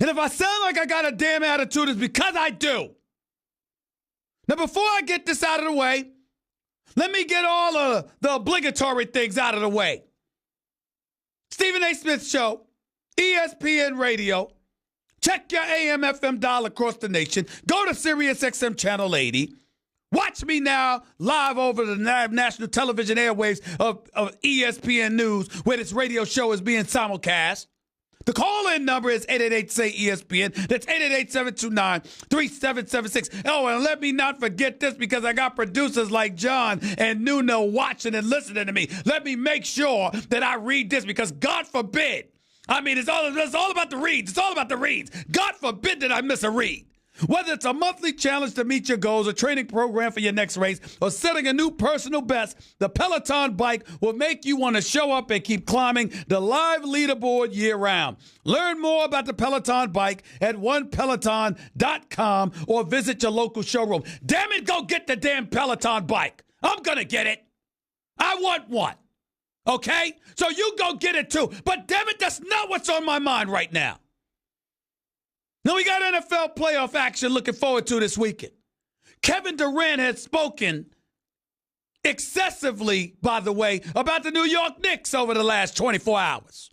And if I sound like I got a damn attitude, it's because I do. Now, before I get this out of the way, let me get all of the obligatory things out of the way. Stephen A. Smith Show, ESPN Radio. Check your AM, FM dial across the nation. Go to Sirius XM Channel 80. Watch me now live over the national television airwaves of ESPN News, where this radio show is being simulcast. The call-in number is 888-SAY-ESPN. That's 888-729-3776. Oh, and let me not forget this, because I got producers like John and Nuno watching and listening to me. Let me make sure that I read this, because God forbid. I mean, it's all about the reads. It's all about the reads. God forbid that I miss a read. Whether it's a monthly challenge to meet your goals, a training program for your next race, or setting a new personal best, the Peloton bike will make you want to show up and keep climbing the live leaderboard year-round. Learn more about the Peloton bike at onepeloton.com or visit your local showroom. Damn it, go get the damn Peloton bike. I'm going to get it. I want one. Okay? So you go get it too. But damn it, that's not what's on my mind right now. Now, we got NFL playoff action looking forward to this weekend. Kevin Durant has spoken excessively, by the way, about the New York Knicks over the last 24 hours.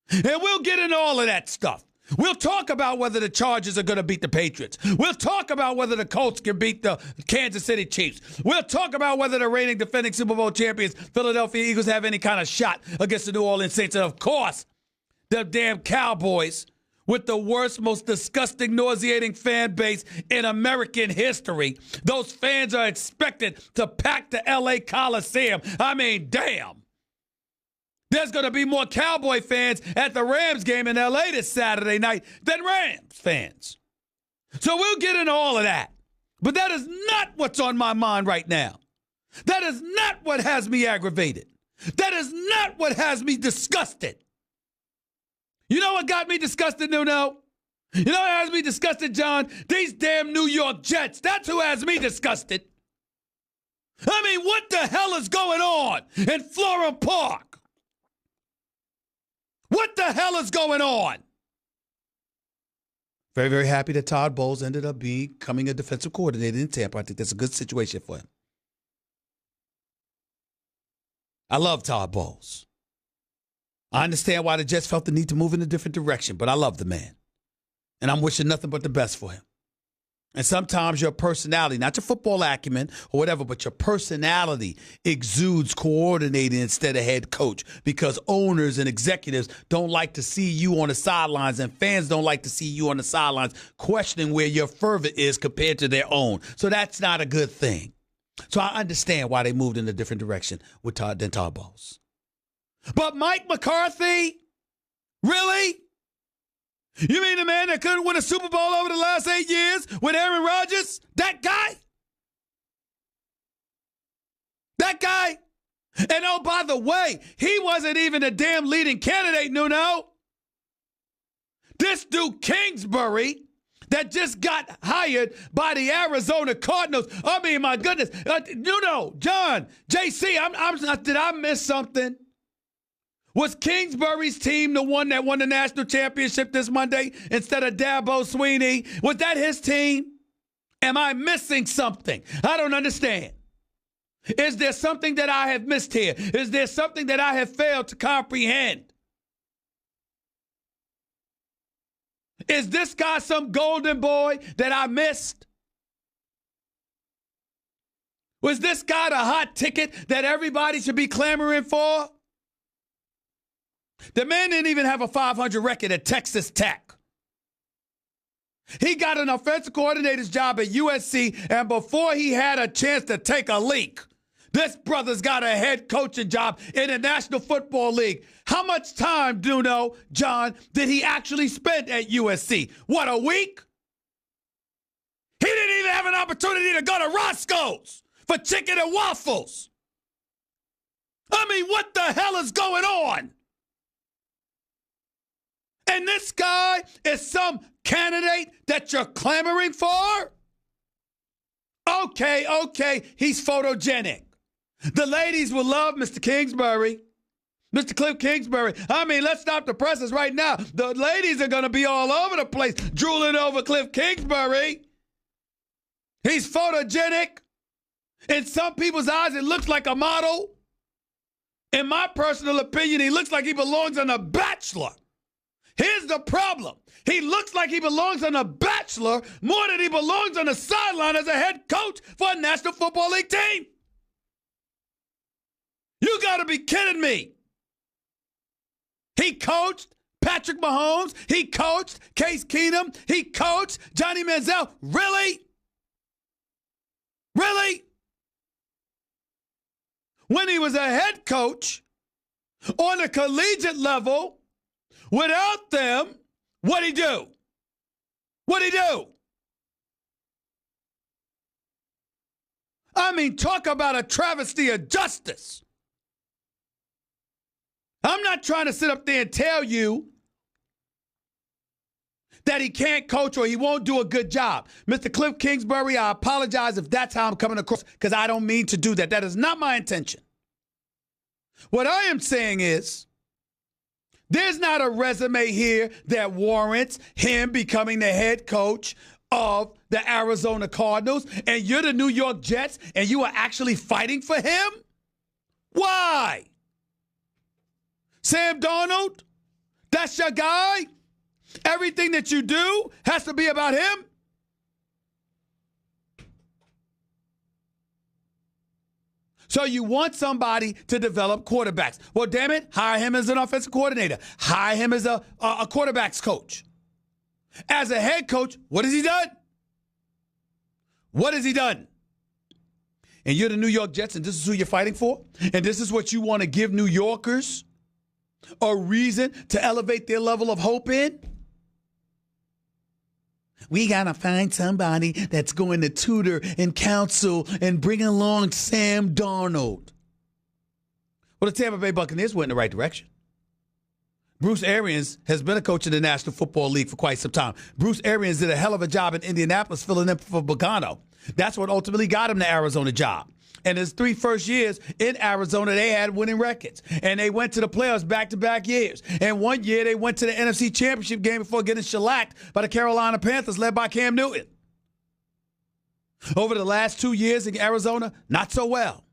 And we'll get into all of that stuff. We'll talk about whether the Chargers are going to beat the Patriots. We'll talk about whether the Colts can beat the Kansas City Chiefs. We'll talk about whether the reigning defending Super Bowl champions, Philadelphia Eagles, have any kind of shot against the New Orleans Saints. And, of course, the damn Cowboys, with the worst, most disgusting, nauseating fan base in American history. Those fans are expected to pack the L.A. Coliseum. I mean, damn. There's going to be more Cowboy fans at the Rams game in L.A. this Saturday night than Rams fans. So we'll get into all of that. But that is not what's on my mind right now. That is not what has me aggravated. That is not what has me disgusted. You know what got me disgusted, Nuno? You know what has me disgusted, John? These damn New York Jets. That's who has me disgusted. I mean, what the hell is going on in Florham Park? What the hell is going on? Very, very happy that Todd Bowles ended up becoming a defensive coordinator in Tampa. I think that's a good situation for him. I love Todd Bowles. I understand why the Jets felt the need to move in a different direction, but I love the man. And I'm wishing nothing but the best for him. And sometimes your personality, not your football acumen or whatever, but your personality exudes coordinating instead of head coach, because owners and executives don't like to see you on the sidelines, and fans don't like to see you on the sidelines questioning where your fervor is compared to their own. So that's not a good thing. So I understand why they moved in a different direction with Todd Bowles. But Mike McCarthy? Really? You mean the man that couldn't win a Super Bowl over the last 8 years with Aaron Rodgers? That guy? That guy? And oh, by the way, he wasn't even a damn leading candidate, Nuno. This dude Kingsbury that just got hired by the Arizona Cardinals. I mean, my goodness. Nuno, John, JC, did I miss something? Was Kingsbury's team the one that won the national championship this Monday instead of Dabo Sweeney? Was that his team? Am I missing something? I don't understand. Is there something that I have missed here? Is there something that I have failed to comprehend? Is this guy some golden boy that I missed? Was this guy the hot ticket that everybody should be clamoring for? The man didn't even have a 500 record at Texas Tech. He got an offensive coordinator's job at USC, and before he had a chance to take a leak, this brother's got a head coaching job in the National Football League. How much time, Nuno, John, did he actually spend at USC? What, a week? He didn't even have an opportunity to go to Roscoe's for chicken and waffles. I mean, what the hell is going on? And this guy is some candidate that you're clamoring for? Okay, he's photogenic. The ladies will love Mr. Kingsbury. Mr. Cliff Kingsbury. I mean, let's stop the presses right now. The ladies are going to be all over the place drooling over Cliff Kingsbury. He's photogenic. In some people's eyes, it looks like a model. In my personal opinion, he looks like he belongs on The Bachelor. Here's the problem. He looks like he belongs on The Bachelor more than he belongs on the sideline as a head coach for a National Football League team. You got to be kidding me. He coached Patrick Mahomes. He coached Case Keenum. He coached Johnny Manziel. Really? Really? When he was a head coach on a collegiate level, without them, what'd he do? What'd he do? I mean, talk about a travesty of justice. I'm not trying to sit up there and tell you that he can't coach or he won't do a good job. Mr. Cliff Kingsbury, I apologize if that's how I'm coming across, because I don't mean to do that. That is not my intention. What I am saying is, there's not a resume here that warrants him becoming the head coach of the Arizona Cardinals, and you're the New York Jets, and you are actually fighting for him? Why? Sam Darnold? That's your guy? Everything that you do has to be about him? So you want somebody to develop quarterbacks. Well, damn it, hire him as an offensive coordinator. Hire him as a quarterbacks coach. As a head coach, what has he done? What has he done? And you're the New York Jets, and this is who you're fighting for? And this is what you want to give New Yorkers a reason to elevate their level of hope in? We got to find somebody that's going to tutor and counsel and bring along Sam Darnold. Well, the Tampa Bay Buccaneers went in the right direction. Bruce Arians has been a coach in the National Football League for quite some time. Bruce Arians did a hell of a job in Indianapolis filling in for Bogano. That's what ultimately got him the Arizona job. And his 3 first years in Arizona, they had winning records. And they went to the playoffs back-to-back years. And one year, they went to the NFC Championship game before getting shellacked by the Carolina Panthers, led by Cam Newton. Over the last 2 years in Arizona, not so well.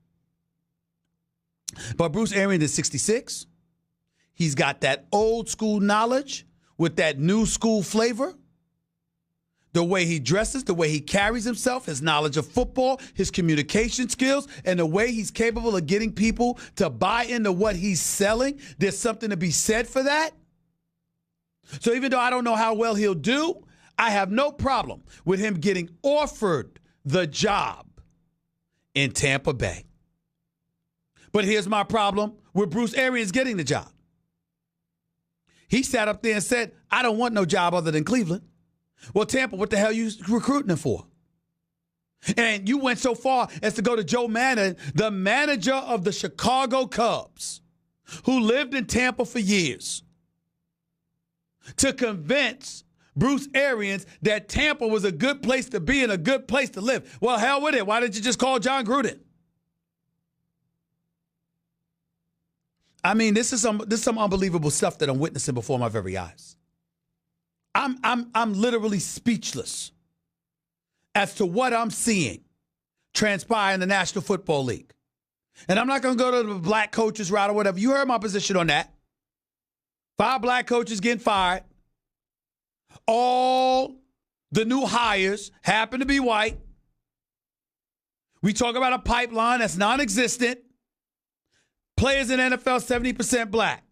But Bruce Arians is 66. He's got that old-school knowledge with that new-school flavor. The way he dresses, the way he carries himself, his knowledge of football, his communication skills, and the way he's capable of getting people to buy into what he's selling. There's something to be said for that. So even though I don't know how well he'll do, I have no problem with him getting offered the job in Tampa Bay. But here's my problem with Bruce Arians getting the job. He sat up there and said, I don't want no job other than Cleveland. Well, Tampa, what the hell are you recruiting him for? And you went so far as to go to Joe Maddon, the manager of the Chicago Cubs, who lived in Tampa for years, to convince Bruce Arians that Tampa was a good place to be and a good place to live. Well, hell with it. Why didn't you just call John Gruden? I mean, this is some unbelievable stuff that I'm witnessing before my very eyes. I'm literally speechless as to what I'm seeing transpire in the National Football League. And I'm not going to go to the black coaches route or whatever. You heard my position on that. 5 black coaches getting fired. All the new hires happen to be white. We talk about a pipeline that's non-existent. Players in NFL, 70% black.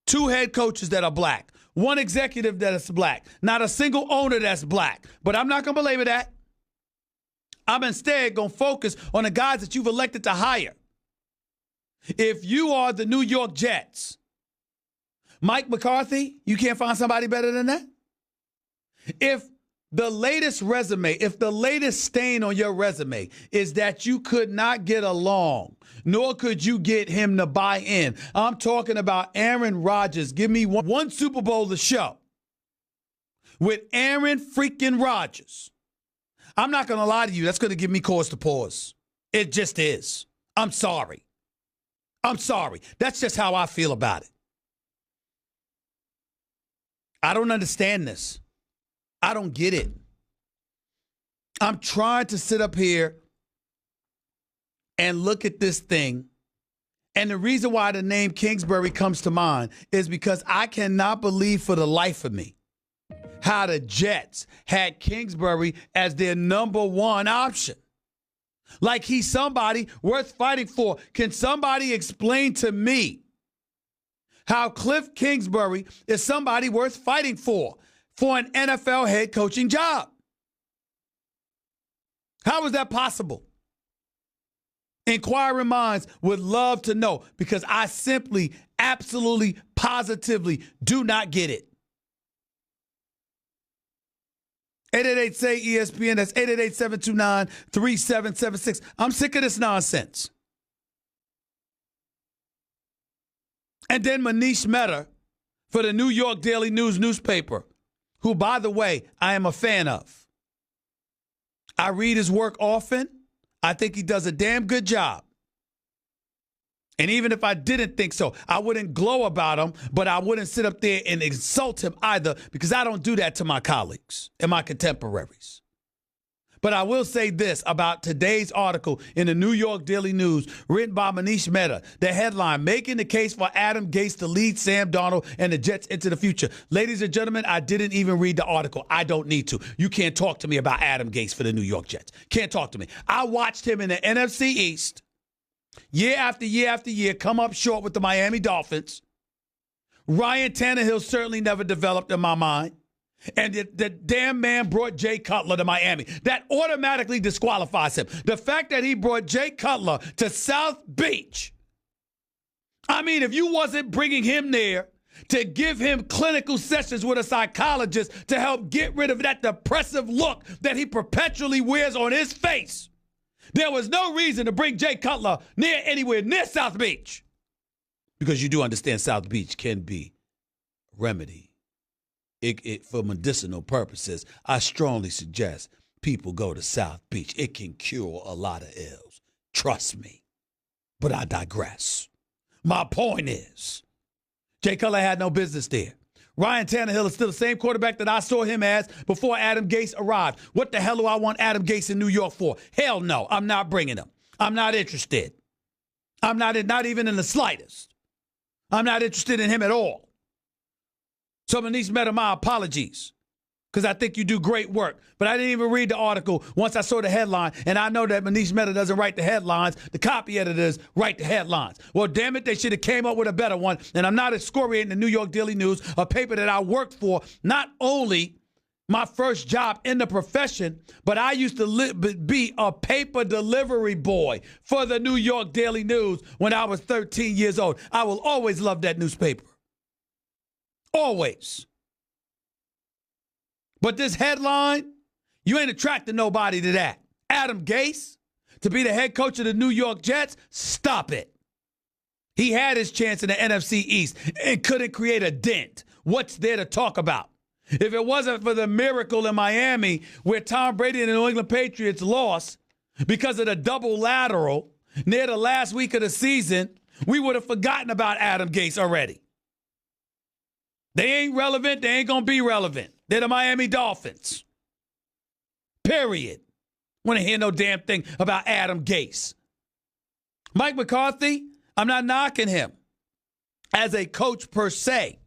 2 head coaches that are black. 1 executive that is black. Not a single owner that's black. But I'm not going to belabor that. I'm instead going to focus on the guys that you've elected to hire. If you are the New York Jets, Mike McCarthy, you can't find somebody better than that? If the latest resume, if the latest stain on your resume is that you could not get along, nor could you get him to buy in. I'm talking about Aaron Rodgers. Give me one Super Bowl to show with Aaron freaking Rodgers. I'm not going to lie to you. That's going to give me cause to pause. It just is. I'm sorry. I'm sorry. That's just how I feel about it. I don't understand this. I don't get it. I'm trying to sit up here and look at this thing. And the reason why the name Kingsbury comes to mind is because I cannot believe for the life of me how the Jets had Kingsbury as their number one option. Like he's somebody worth fighting for. Can somebody explain to me how Cliff Kingsbury is somebody worth fighting for an NFL head coaching job? How is that possible? Inquiring minds would love to know, because I simply, absolutely, positively do not get it. 888-SAY-ESPN. That's 888-729-3776. I'm sick of this nonsense. And then Manish Mehta for the New York Daily News newspaper, who, by the way, I am a fan of. I read his work often. I think he does a damn good job. And even if I didn't think so, I wouldn't glow about him, but I wouldn't sit up there and insult him either, because I don't do that to my colleagues and my contemporaries. But I will say this about today's article in the New York Daily News, written by Manish Mehta. The headline, making the case for Adam Gase to lead Sam Darnold and the Jets into the future. Ladies and gentlemen, I didn't even read the article. I don't need to. You can't talk to me about Adam Gase for the New York Jets. Can't talk to me. I watched him in the NFC East year after year after year come up short with the Miami Dolphins. Ryan Tannehill certainly never developed in my mind. And the damn man brought Jay Cutler to Miami. That automatically disqualifies him. The fact that he brought Jay Cutler to South Beach. I mean, if you wasn't bringing him there to give him clinical sessions with a psychologist to help get rid of that depressive look that he perpetually wears on his face, there was no reason to bring Jay Cutler anywhere near South Beach. Because you do understand South Beach can be a remedy. For medicinal purposes, I strongly suggest people go to South Beach. It can cure a lot of ills. Trust me. But I digress. My point is, Jay Cutler had no business there. Ryan Tannehill is still the same quarterback that I saw him as before Adam Gase arrived. What the hell do I want Adam Gase in New York for? Hell no, I'm not bringing him. I'm not interested. I'm not even in the slightest. I'm not interested in him at all. So Manish Mehta, my apologies, because I think you do great work. But I didn't even read the article once I saw the headline, and I know that Manish Mehta doesn't write the headlines. The copy editors write the headlines. Well, damn it, they should have came up with a better one. And I'm not excoriating the New York Daily News, a paper that I worked for, not only my first job in the profession, but I used to be a paper delivery boy for the New York Daily News when I was 13 years old. I will always love that newspaper. Always. But this headline, you ain't attracting nobody to that. Adam Gase, to be the head coach of the New York Jets, stop it. He had his chance in the NFC East and couldn't create a dent. What's there to talk about? If it wasn't for the miracle in Miami where Tom Brady and the New England Patriots lost because of the double lateral near the last week of the season, we would have forgotten about Adam Gase already. They ain't relevant. They ain't going to be relevant. They're the Miami Dolphins. Period. Want to hear no damn thing about Adam Gase. Mike McCarthy, I'm not knocking him as a coach per se.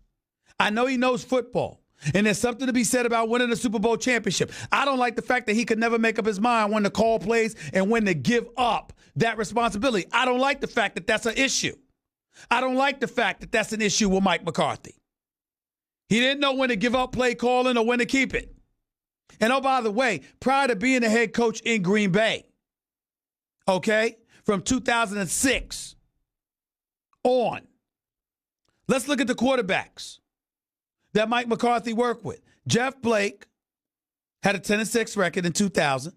I know he knows football. And there's something to be said about winning a Super Bowl championship. I don't like the fact that he could never make up his mind when to call plays and when to give up that responsibility. I don't like the fact that that's an issue. I don't like the fact that that's an issue with Mike McCarthy. He didn't know when to give up play calling or when to keep it. And oh, by the way, prior to being the head coach in Green Bay, okay, from 2006 on, let's look at the quarterbacks that Mike McCarthy worked with. Jeff Blake had a 10-6 record in 2000.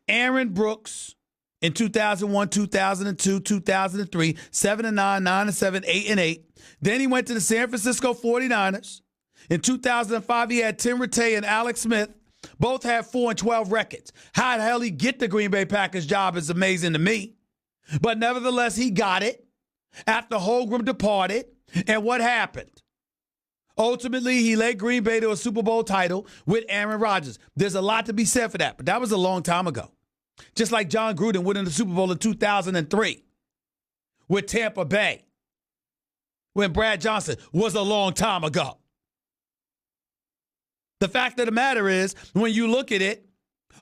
Aaron Brooks in 2001, 2002, 2003, 7-9, 9-7, 8-8. Then he went to the San Francisco 49ers. In 2005, he had Tim Rattay and Alex Smith. Both had 4-12 records. How the hell he get the Green Bay Packers job is amazing to me. But nevertheless, he got it. after Holmgren departed. And what happened? Ultimately, he led Green Bay to a Super Bowl title with Aaron Rodgers. There's a lot to be said for that, but that was a long time ago. Just like John Gruden winning the Super Bowl in 2003 with Tampa Bay when Brad Johnson was a long time ago. The fact of the matter is, when you look at it,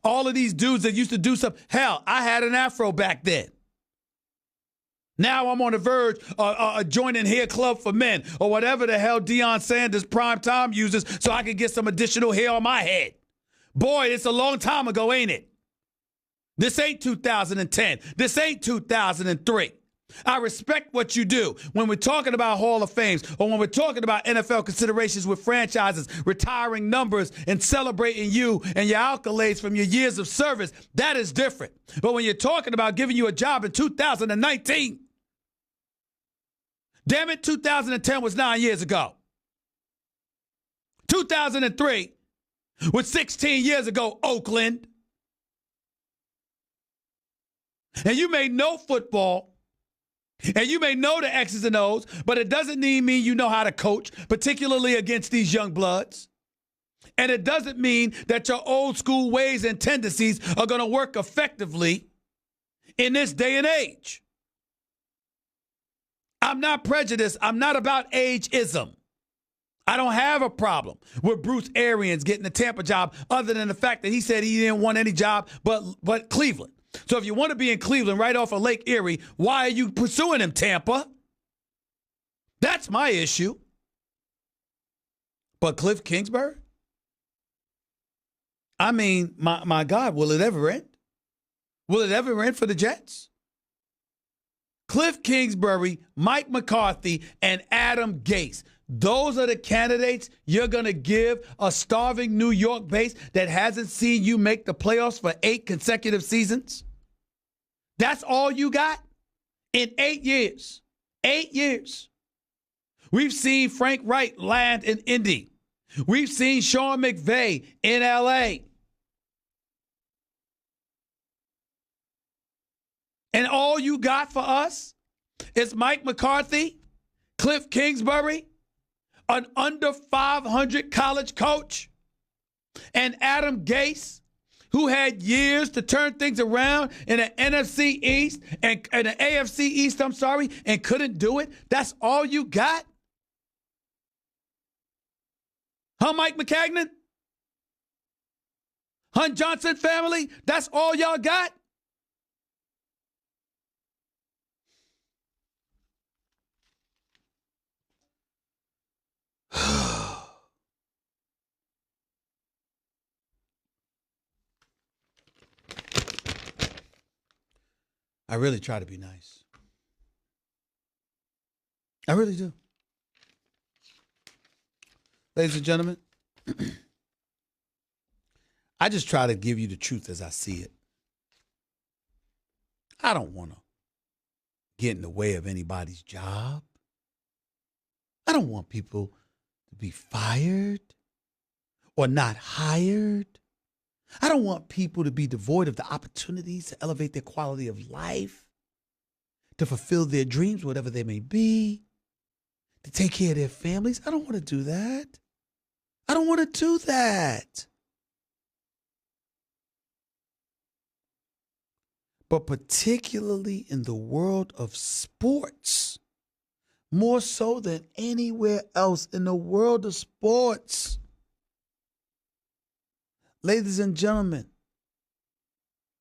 all of these dudes that used to do something, hell, I had an afro back then. Now I'm on the verge of joining Hair Club for Men or whatever the hell Deion Sanders prime time uses so I can get some additional hair on my head. Boy, it's a long time ago, ain't it? This ain't 2010. This ain't 2003. I respect what you do when we're talking about Hall of Fames or when we're talking about NFL considerations with franchises, retiring numbers, and celebrating you and your accolades from your years of service. That is different. But when you're talking about giving you a job in 2019, damn it, 2010 was 9 years ago. 2003 was 16 years ago, Oakland. And you may know football, and you may know the X's and O's, but it doesn't mean you know how to coach, particularly against these young bloods. And it doesn't mean that your old school ways and tendencies are going to work effectively in this day and age. I'm not prejudiced. I'm not about ageism. I don't have a problem with Bruce Arians getting the Tampa job other than the fact that he said he didn't want any job but Cleveland. So if you want to be in Cleveland right off of Lake Erie, why are you pursuing him, Tampa? That's my issue. But Cliff Kingsbury? I mean, my God, will it ever end? Will it ever end for the Jets? Cliff Kingsbury, Mike McCarthy, and Adam Gase. Those are the candidates you're going to give a starving New York base that hasn't seen you make the playoffs for 8 consecutive seasons? That's all you got? In 8 years. 8 years. We've seen Frank Wright land in Indy. We've seen Sean McVay in L.A. And all you got for us is Mike McCarthy, Cliff Kingsbury, an under 500 college coach, and Adam Gase, who had years to turn things around in the NFC East and the AFC East, and couldn't do it. That's all you got? Huh, Mike McCagnon? Hunt Johnson family? That's all y'all got? I really try to be nice. I really do. Ladies and gentlemen, I just try to give you the truth as I see it. I don't want to get in the way of anybody's job. I don't want people to be fired or not hired. I don't want people to be devoid of the opportunities to elevate their quality of life, to fulfill their dreams, whatever they may be, to take care of their families. I don't want to do that. I don't want to do that. But particularly in the world of sports, more so than anywhere else in the world of sports, ladies and gentlemen,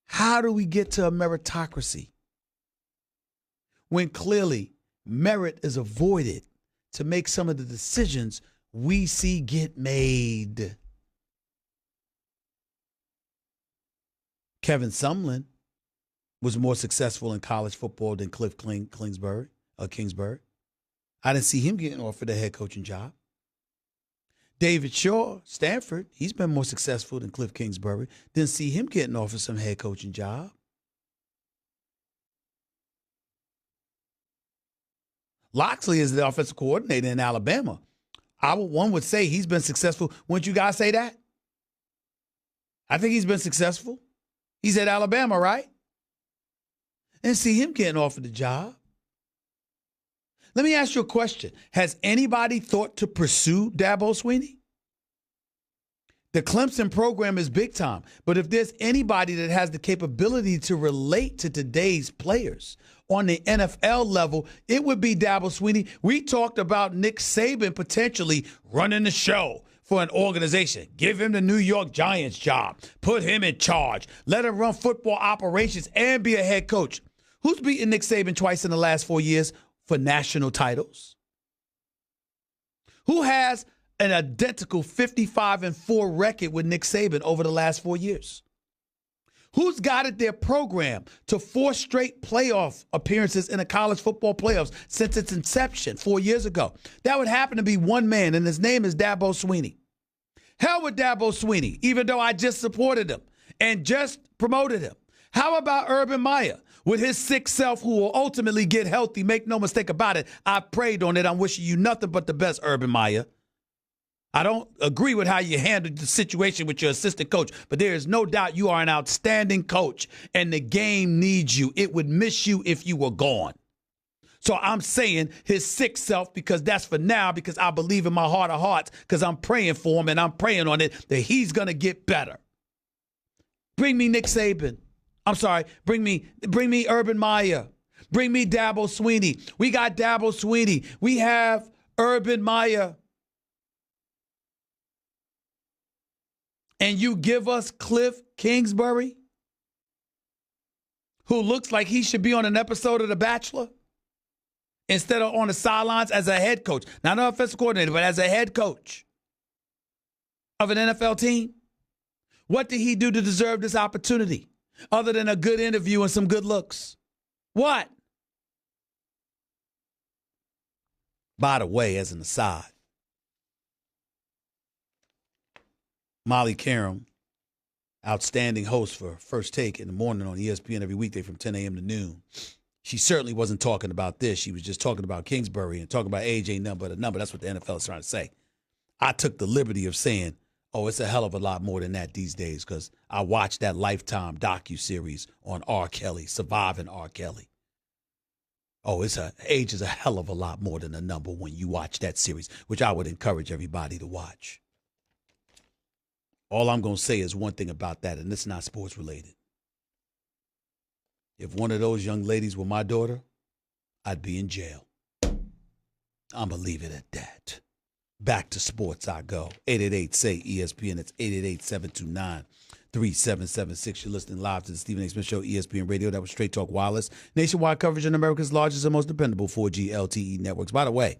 how do we get to a meritocracy when clearly merit is avoided to make some of the decisions we see get made? Kevin Sumlin was more successful in college football than Cliff Kingsbury. I didn't see him getting offered a head coaching job. David Shaw, Stanford, he's been more successful than Cliff Kingsbury. Didn't see him getting offered some head coaching job. Loxley is the offensive coordinator in Alabama. One would say he's been successful. Wouldn't you guys say that? I think he's been successful. He's at Alabama, right? Didn't see him getting offered the job. Let me ask you a question. Has anybody thought to pursue Dabo Swinney? The Clemson program is big time, but if there's anybody that has the capability to relate to today's players on the NFL level, it would be Dabo Swinney. We talked about Nick Saban potentially running the show for an organization. Give him the New York Giants job. Put him in charge. Let him run football operations and be a head coach. Who's beaten Nick Saban twice in the last 4 years for national titles? Who has an identical 55-4 record with Nick Saban over the last 4 years? Who's guided their program to 4 straight playoff appearances in the college football playoffs since its inception 4 years ago? That would happen to be one man, and his name is Dabo Swinney. Hell with Dabo Swinney, even though I just supported him and just promoted him. How about Urban Meyer with his sick self who will ultimately get healthy? Make no mistake about it. I prayed on it. I'm wishing you nothing but the best, Urban Meyer. I don't agree with how you handled the situation with your assistant coach, but there is no doubt you are an outstanding coach, and the game needs you. It would miss you if you were gone. So I'm saying his sick self, because that's for now, because I believe in my heart of hearts, because I'm praying for him and I'm praying on it that he's going to get better. Bring me Nick Saban. I'm sorry, bring me Urban Meyer. Bring me Dabo Swinney. We got Dabo Swinney. We have Urban Meyer. And you give us Cliff Kingsbury, who looks like he should be on an episode of The Bachelor, instead of on the sidelines as a head coach. Not an offensive coordinator, but as a head coach of an NFL team. What did he do to deserve this opportunity other than a good interview and some good looks? What? By the way, as an aside, Molly Karam, outstanding host for First Take in the morning on ESPN every weekday from 10 a.m. to noon. She certainly wasn't talking about this. She was just talking about Kingsbury and talking about age ain't nothing but a number. That's what the NFL is trying to say. I took the liberty of saying, oh, it's a hell of a lot more than that these days, because I watched that Lifetime docuseries on R. Kelly, Surviving R. Kelly. Oh, age is a hell of a lot more than a number when you watch that series, which I would encourage everybody to watch. All I'm going to say is one thing about that, and it's not sports related. If one of those young ladies were my daughter, I'd be in jail. I'm going to leave it at that. Back to sports I go. 888-SAY-ESPN. It's 888-729-3776. You're listening live to the Stephen A. Smith Show, ESPN Radio. That was Straight Talk Wireless. Nationwide coverage on America's largest and most dependable 4G LTE networks. By the way,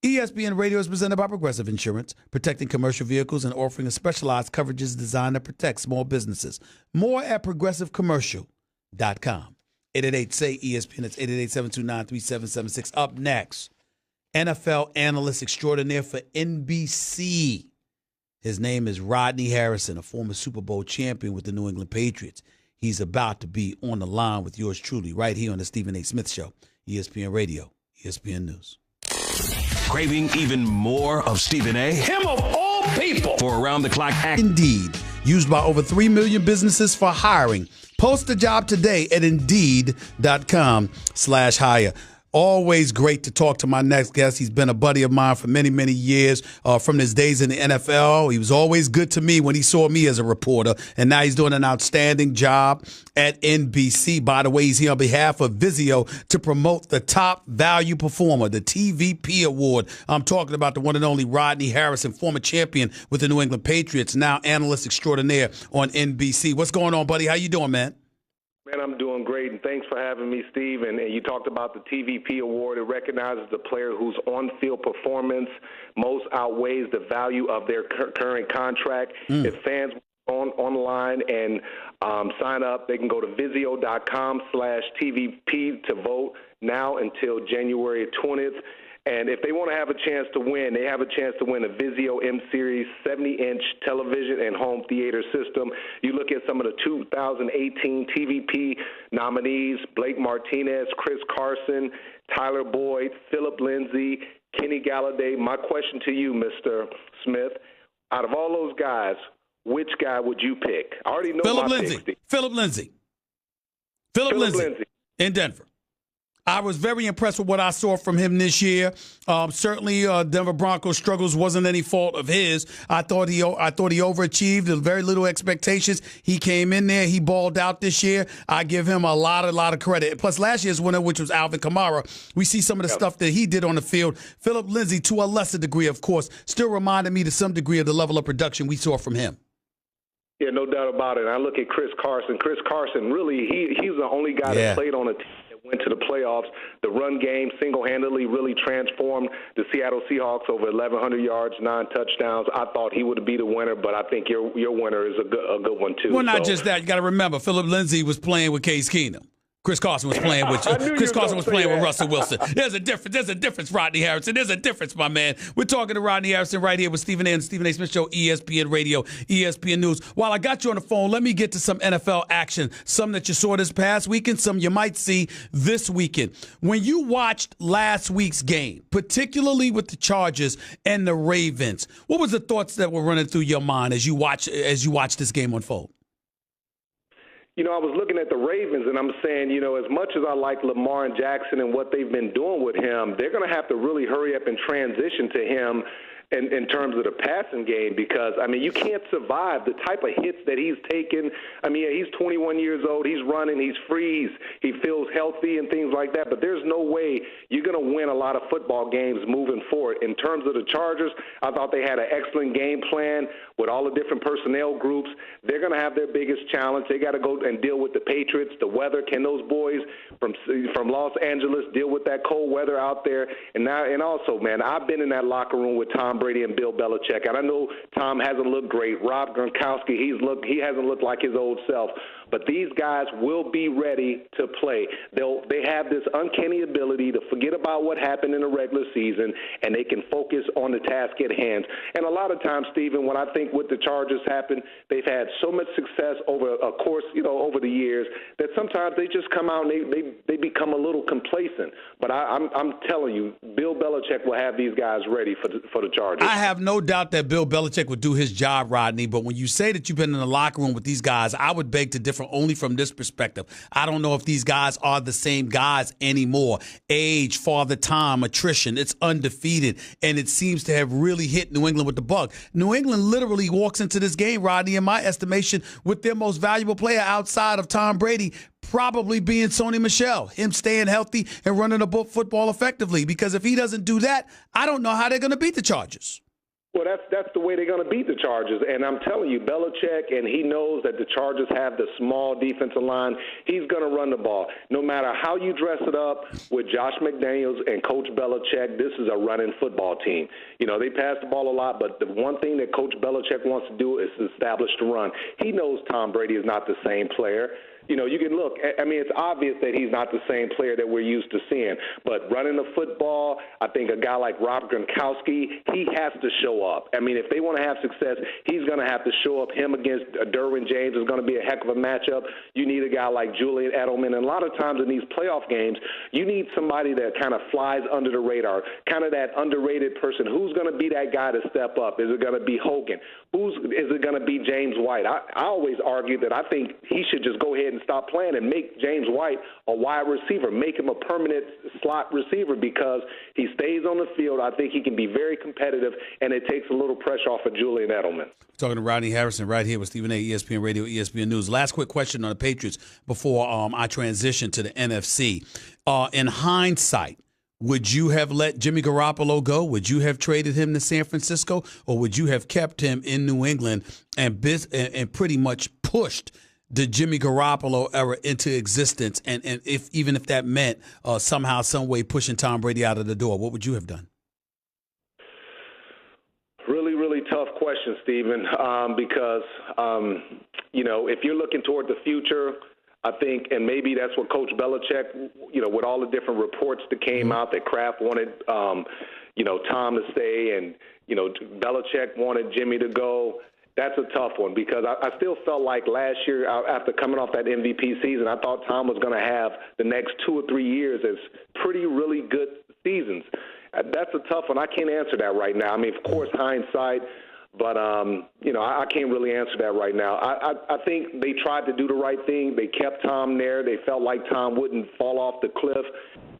ESPN Radio is presented by Progressive Insurance, protecting commercial vehicles and offering a specialized coverages designed to protect small businesses. More at progressivecommercial.com. 888-SAY-ESPN. It's 888-729-3776. Up next, NFL analyst extraordinaire for NBC. His name is Rodney Harrison, a former Super Bowl champion with the New England Patriots. He's about to be on the line with yours truly right here on the Stephen A. Smith Show, ESPN Radio, ESPN News. Craving even more of Stephen A? Him of all people. For around-the-clock Indeed, used by over 3 million businesses for hiring. Post a job today at Indeed.com/hire. Always great to talk to my next guest. He's been a buddy of mine for many, many years from his days in the NFL. He was always good to me when he saw me as a reporter, and now he's doing an outstanding job at NBC. By the way, he's here on behalf of Vizio to promote the Top Value Performer, the TVP Award. I'm talking about the one and only Rodney Harrison, former champion with the New England Patriots, now analyst extraordinaire on NBC. What's going on, buddy? How you doing, man? Man, I'm doing great, and thanks for having me, Steve. And you talked about the TVP Award. It recognizes the player whose on-field performance most outweighs the value of their current contract. If fans online and sign up, they can go to Vizio.com/TVP to vote now until January 20th. And if they want to have a chance to win, they have a chance to win a Vizio M-Series 70-inch television and home theater system. You look at some of the 2018 TVP nominees: Blake Martinez, Chris Carson, Tyler Boyd, Philip Lindsay, Kenny Galladay. My question to you, Mr. Smith, out of all those guys, which guy would you pick? I already know Philip my Lindsay. pick. Philip Lindsay. Philip Lindsay in Denver. I was very impressed with what I saw from him this year. Certainly, Denver Broncos struggles wasn't any fault of his. I thought he overachieved. There was very little expectations. He came in there. He balled out this year. I give him a lot of credit. Plus, last year's winner, which was Alvin Kamara, we see some of the stuff that he did on the field. Philip Lindsay, to a lesser degree, of course, still reminded me to some degree of the level of production we saw from him. Yeah, no doubt about it. I look at Chris Carson. Chris Carson, really, he's the only guy that played on a team that went to the playoffs. The run game single-handedly really transformed the Seattle Seahawks over 1,100 yards, 9 touchdowns. I thought he would be the winner, but I think your winner is a good one, too. Well, not just that. You got to remember, Philip Lindsay was playing with Case Keenum. Chris Carson was playing with Russell Wilson. There's a difference, Rodney Harrison. There's a difference, my man. We're talking to Rodney Harrison right here with Stephen A. and Stephen A. Smith Show, ESPN Radio, ESPN News. While I got you on the phone, let me get to some NFL action. Some that you saw this past weekend, some you might see this weekend. When you watched last week's game, particularly with the Chargers and the Ravens, what was the thoughts that were running through your mind as you watched this game unfold? I was looking at the Ravens, and I'm saying, as much as I like Lamar and Jackson and what they've been doing with him, they're going to have to really hurry up and transition to him in terms of the passing game because, you can't survive the type of hits that he's taken. He's 21 years old. He's running. He's free. He feels healthy and things like that. But there's no way you're going to win a lot of football games moving forward. In terms of the Chargers, I thought they had an excellent game plan with all the different personnel groups. They're going to have their biggest challenge. They got to go and deal with the Patriots, the weather. Can those boys from Los Angeles deal with that cold weather out there? And also, man, I've been in that locker room with Tom Brady and Bill Belichick, and I know Tom hasn't looked great. Rob Gronkowski, he hasn't looked like his old self. But these guys will be ready to play. They have this uncanny ability to forget about what happened in the regular season, and they can focus on the task at hand. And a lot of times, Stephen, when I think what the Chargers happened, they've had so much success over a course, over the years, that sometimes they just come out and they become a little complacent. But I'm telling you, Bill Belichick will have these guys ready for the Chargers. I have no doubt that Bill Belichick would do his job, Rodney. But when you say that you've been in the locker room with these guys, I would beg to differ only from this perspective. I don't know if these guys are the same guys anymore. Age, father time, attrition, it's undefeated, and it seems to have really hit New England with the bug. New England literally walks into this game, Rodney, in my estimation, with their most valuable player outside of Tom Brady probably being Sony Michel, him staying healthy and running the football effectively. Because if he doesn't do that, I don't know how they're going to beat the Chargers. Well, that's the way they're going to beat the Chargers. And I'm telling you, Belichick, and he knows that the Chargers have the small defensive line. He's going to run the ball. No matter how you dress it up with Josh McDaniels and Coach Belichick, this is a running football team. They pass the ball a lot, but the one thing that Coach Belichick wants to do is establish the run. He knows Tom Brady is not the same player. You can look. It's obvious that he's not the same player that we're used to seeing. But running the football, I think a guy like Rob Gronkowski, he has to show up. If they want to have success, he's going to have to show up. Him against Derwin James is going to be a heck of a matchup. You need a guy like Julian Edelman. And a lot of times in these playoff games, you need somebody that kind of flies under the radar, kind of that underrated person. Who's going to be that guy to step up? Is it going to be Hogan? Is it going to be James White? I always argue that I think he should just go ahead and stop playing and make James White a wide receiver, make him a permanent slot receiver because he stays on the field. I think he can be very competitive, and it takes a little pressure off of Julian Edelman. Talking to Rodney Harrison right here with Stephen A., ESPN Radio, ESPN News. Last quick question on the Patriots before I transition to the NFC. In hindsight, would you have let Jimmy Garoppolo go? Would you have traded him to San Francisco, or would you have kept him in New England and pretty much pushed the Jimmy Garoppolo era into existence, and even if that meant somehow, some way pushing Tom Brady out of the door? What would you have done? Really, really tough question, Stephen, because, if you're looking toward the future, I think, and maybe that's what Coach Belichick, with all the different reports that came out that Kraft wanted, Tom to stay and, Belichick wanted Jimmy to go. That's a tough one because I still felt like last year after coming off that MVP season, I thought Tom was going to have the next 2 or 3 years as really good seasons. That's a tough one. I can't answer that right now. Of course, hindsight, but, I can't really answer that right now. I think they tried to do the right thing. They kept Tom there. They felt like Tom wouldn't fall off the cliff.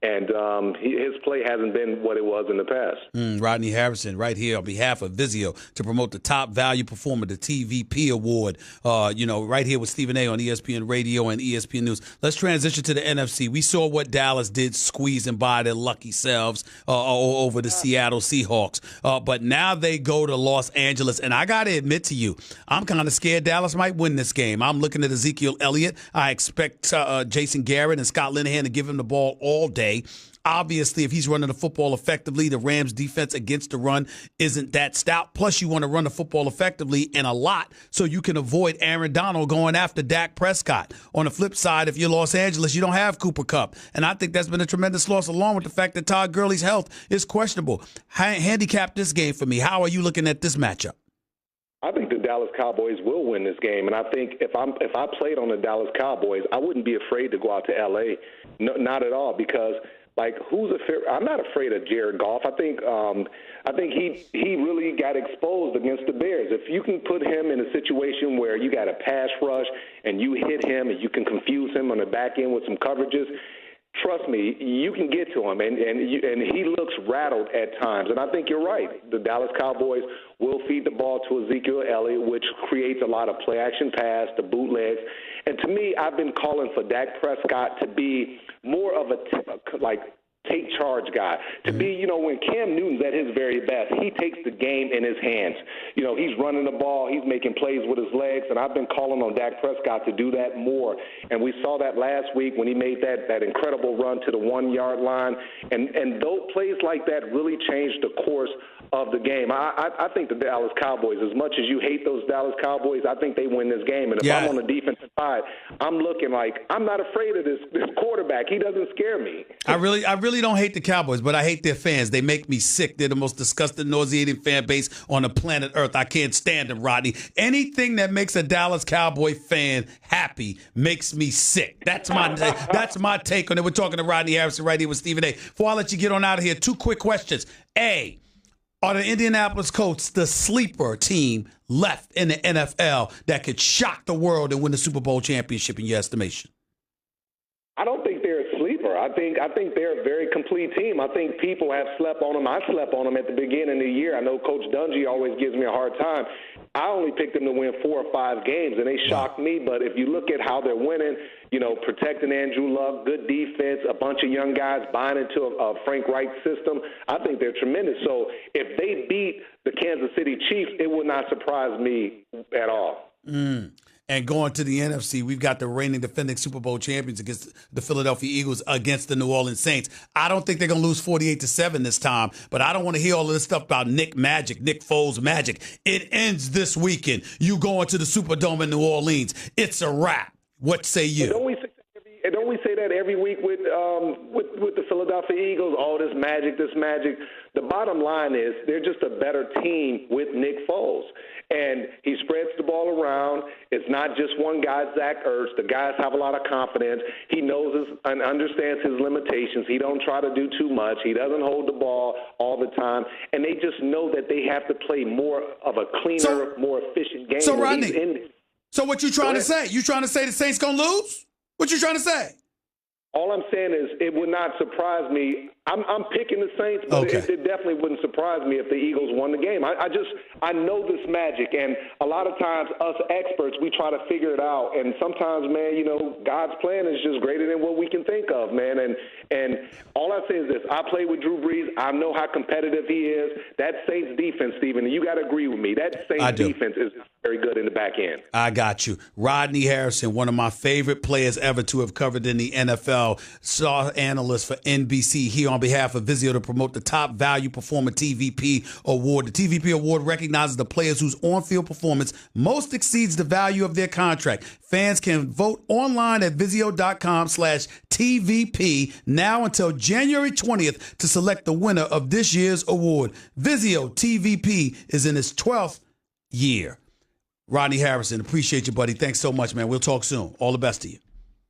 And his play hasn't been what it was in the past. Rodney Harrison right here on behalf of Vizio to promote the Top Value Performer, the TVP Award, right here with Stephen A. on ESPN Radio and ESPN News. Let's transition to the NFC. We saw what Dallas did squeezing by their lucky selves over the Seattle Seahawks. But now they go to Los Angeles. And I got to admit to you, I'm kind of scared Dallas might win this game. I'm looking at Ezekiel Elliott. I expect Jason Garrett and Scott Linehan to give him the ball all day. Obviously, if he's running the football effectively, the Rams' defense against the run isn't that stout. Plus, you want to run the football effectively and a lot so you can avoid Aaron Donald going after Dak Prescott. On the flip side, if you're Los Angeles, you don't have Cooper Kupp. And I think that's been a tremendous loss, along with the fact that Todd Gurley's health is questionable. Handicap this game for me. How are you looking at this matchup? I think the Dallas Cowboys will win this game, and I think if I played on the Dallas Cowboys, I wouldn't be afraid to go out to L.A. No, not at all, because I'm not afraid of Jared Goff. I think he really got exposed against the Bears. If you can put him in a situation where you got a pass rush and you hit him and you can confuse him on the back end with some coverages, trust me, you can get to him, and he looks rattled at times. And I think you're right. The Dallas Cowboys will feed the ball to Ezekiel Elliott, which creates a lot of play-action pass, the bootlegs. And to me, I've been calling for Dak Prescott to be more of a take charge guy. To be, when Cam Newton's at his very best, he takes the game in his hands. He's running the ball, he's making plays with his legs, and I've been calling on Dak Prescott to do that more. And we saw that last week when he made that incredible run to the 1-yard line. And those plays like that really changed the course of the game. I think the Dallas Cowboys, as much as you hate those Dallas Cowboys, I think they win this game. And if I'm on the defensive side, I'm looking like I'm not afraid of this quarterback. He doesn't scare me. I really don't hate the Cowboys, but I hate their fans. They make me sick. They're the most disgusting, nauseating fan base on the planet Earth. I can't stand them, Rodney. Anything that makes a Dallas Cowboy fan happy makes me sick. That's my take on it. We're talking to Rodney Harrison right here with Stephen A. Before I let you get on out of here, 2 quick questions. A, are the Indianapolis Colts the sleeper team left in the NFL that could shock the world and win the Super Bowl championship in your estimation? I don't think they're a sleeper. I think they're a very complete team. I think people have slept on them. I slept on them at the beginning of the year. I know Coach Dungy always gives me a hard time. I only picked them to win 4 or 5 games, and they shocked me. But if you look at how they're winning, protecting Andrew Luck, good defense, a bunch of young guys buying into a Frank Reich system, I think they're tremendous. So if they beat the Kansas City Chiefs, it would not surprise me at all. And going to the NFC, we've got the reigning defending Super Bowl champions against the Philadelphia Eagles against the New Orleans Saints. I don't think they're going to lose 48-7 this time, but I don't want to hear all of this stuff about Nick Foles magic. It ends this weekend. You going to the Superdome in New Orleans. It's a wrap. What say you? Don't we say that every week with the Philadelphia Eagles? Oh, this magic. The bottom line is they're just a better team with Nick Foles. And he spreads the ball around. It's not just one guy, Zach Ertz. The guys have a lot of confidence. He knows and understands his limitations. He don't try to do too much. He doesn't hold the ball all the time. And they just know that they have to play more of a cleaner, more efficient game. So, Rodney, so what you trying to say? You trying to say the Saints going to lose? What you trying to say? All I'm saying is it would not surprise me. I'm picking the Saints, but it definitely wouldn't surprise me if the Eagles won the game. I know this magic, and a lot of times us experts, we try to figure it out, and sometimes, man, God's plan is just greater than what we can think of, man. And all I say is this: I played with Drew Brees. I know how competitive he is. That Saints defense, Stephen, you got to agree with me. That Saints defense is very good in the back end. I got you. Rodney Harrison, one of my favorite players ever to have covered in the NFL, saw analyst for NBC here on behalf of Vizio to promote the Top Value Performer TVP Award. The TVP Award recognizes the players whose on-field performance most exceeds the value of their contract. Fans can vote online at Vizio.com/TVP now until January 20th to select the winner of this year's award. Vizio TVP is in its 12th year. Rodney Harrison, appreciate you, buddy. Thanks so much, man. We'll talk soon. All the best to you.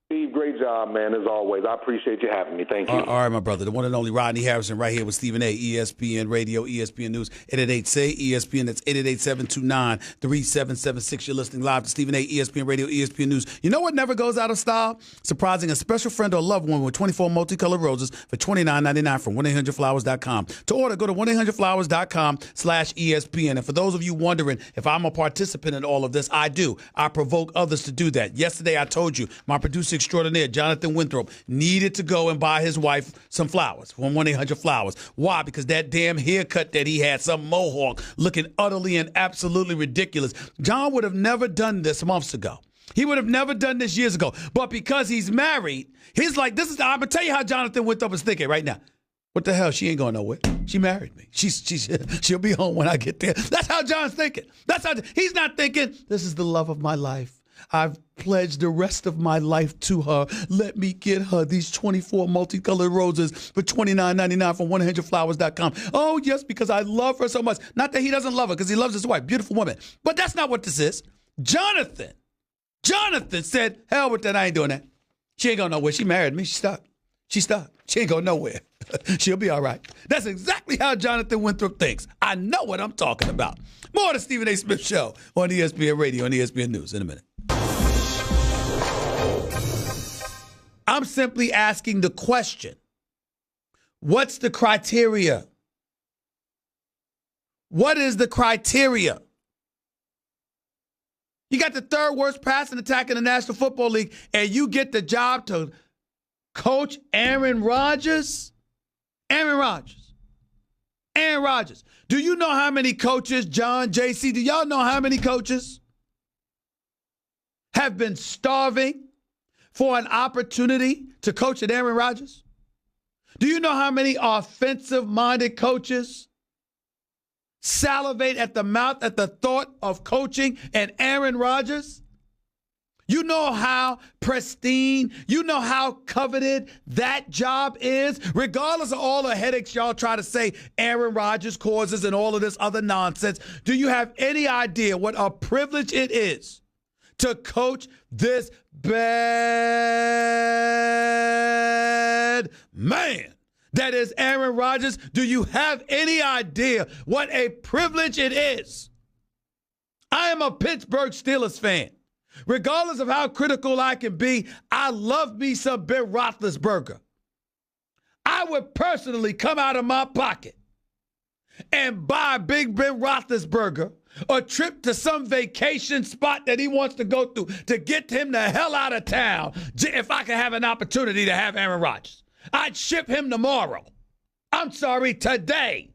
Steve, great job, man, as always. I appreciate you having me. Thank you. All right, my brother. The one and only Rodney Harrison right here with Stephen A. ESPN Radio, ESPN News, 888-SAY-ESPN. That's 888-729-3776. You're listening live to Stephen A. ESPN Radio, ESPN News. You know what never goes out of style? Surprising a special friend or loved one with 24 multicolored roses for $29.99 from 1-800-Flowers.com. To order, go to 1-800-Flowers.com/ESPN. And for those of you wondering if I'm a participant in all of this, I do. I provoke others to do that. Yesterday, I told you, my producer extraordinaire, Jonathan Winthrop, needed to go and buy his wife some flowers from 1-800-Flowers. Why? Because that damn haircut that he had, some mohawk, looking utterly and absolutely ridiculous. John would have never done this months ago. He would have never done this years ago. But because he's married, he's like, I'm going to tell you how Jonathan Winthrop is thinking right now. What the hell? She ain't going nowhere. She married me. She'll be home when I get there. That's how John's thinking. He's not thinking, this is the love of my life. I've pledged the rest of my life to her. Let me get her these 24 multicolored roses for $29.99 from 1-800-Flowers.com. Oh, yes, because I love her so much. Not that he doesn't love her, because he loves his wife. Beautiful woman. But that's not what this is. Jonathan said, hell with that. I ain't doing that. She ain't going nowhere. She married me. She stuck. She ain't going nowhere. She'll be all right. That's exactly how Jonathan Winthrop thinks. I know what I'm talking about. More of the Stephen A. Smith Show on ESPN Radio and ESPN News in a minute. I'm simply asking the question, what's the criteria? What is the criteria? You got the third worst passing attack in the National Football League, and you get the job to coach Aaron Rodgers? Aaron Rodgers. Do you know how many coaches, John, JC, do y'all know how many coaches have been starving for an opportunity to coach at Aaron Rodgers? Do you know how many offensive-minded coaches salivate at the mouth at the thought of coaching at Aaron Rodgers? You know how pristine, you know how coveted that job is, regardless of all the headaches y'all try to say Aaron Rodgers causes and all of this other nonsense. Do you have any idea what a privilege it is to coach this bad man that is Aaron Rodgers? Do you have any idea what a privilege it is? I am a Pittsburgh Steelers fan. Regardless of how critical I can be, I love me some Ben Roethlisberger. I would personally come out of my pocket and buy Big Ben Roethlisberger a trip to some vacation spot that he wants to go through to get him the hell out of town if I could have an opportunity to have Aaron Rodgers. I'd ship him tomorrow. I'm sorry, today.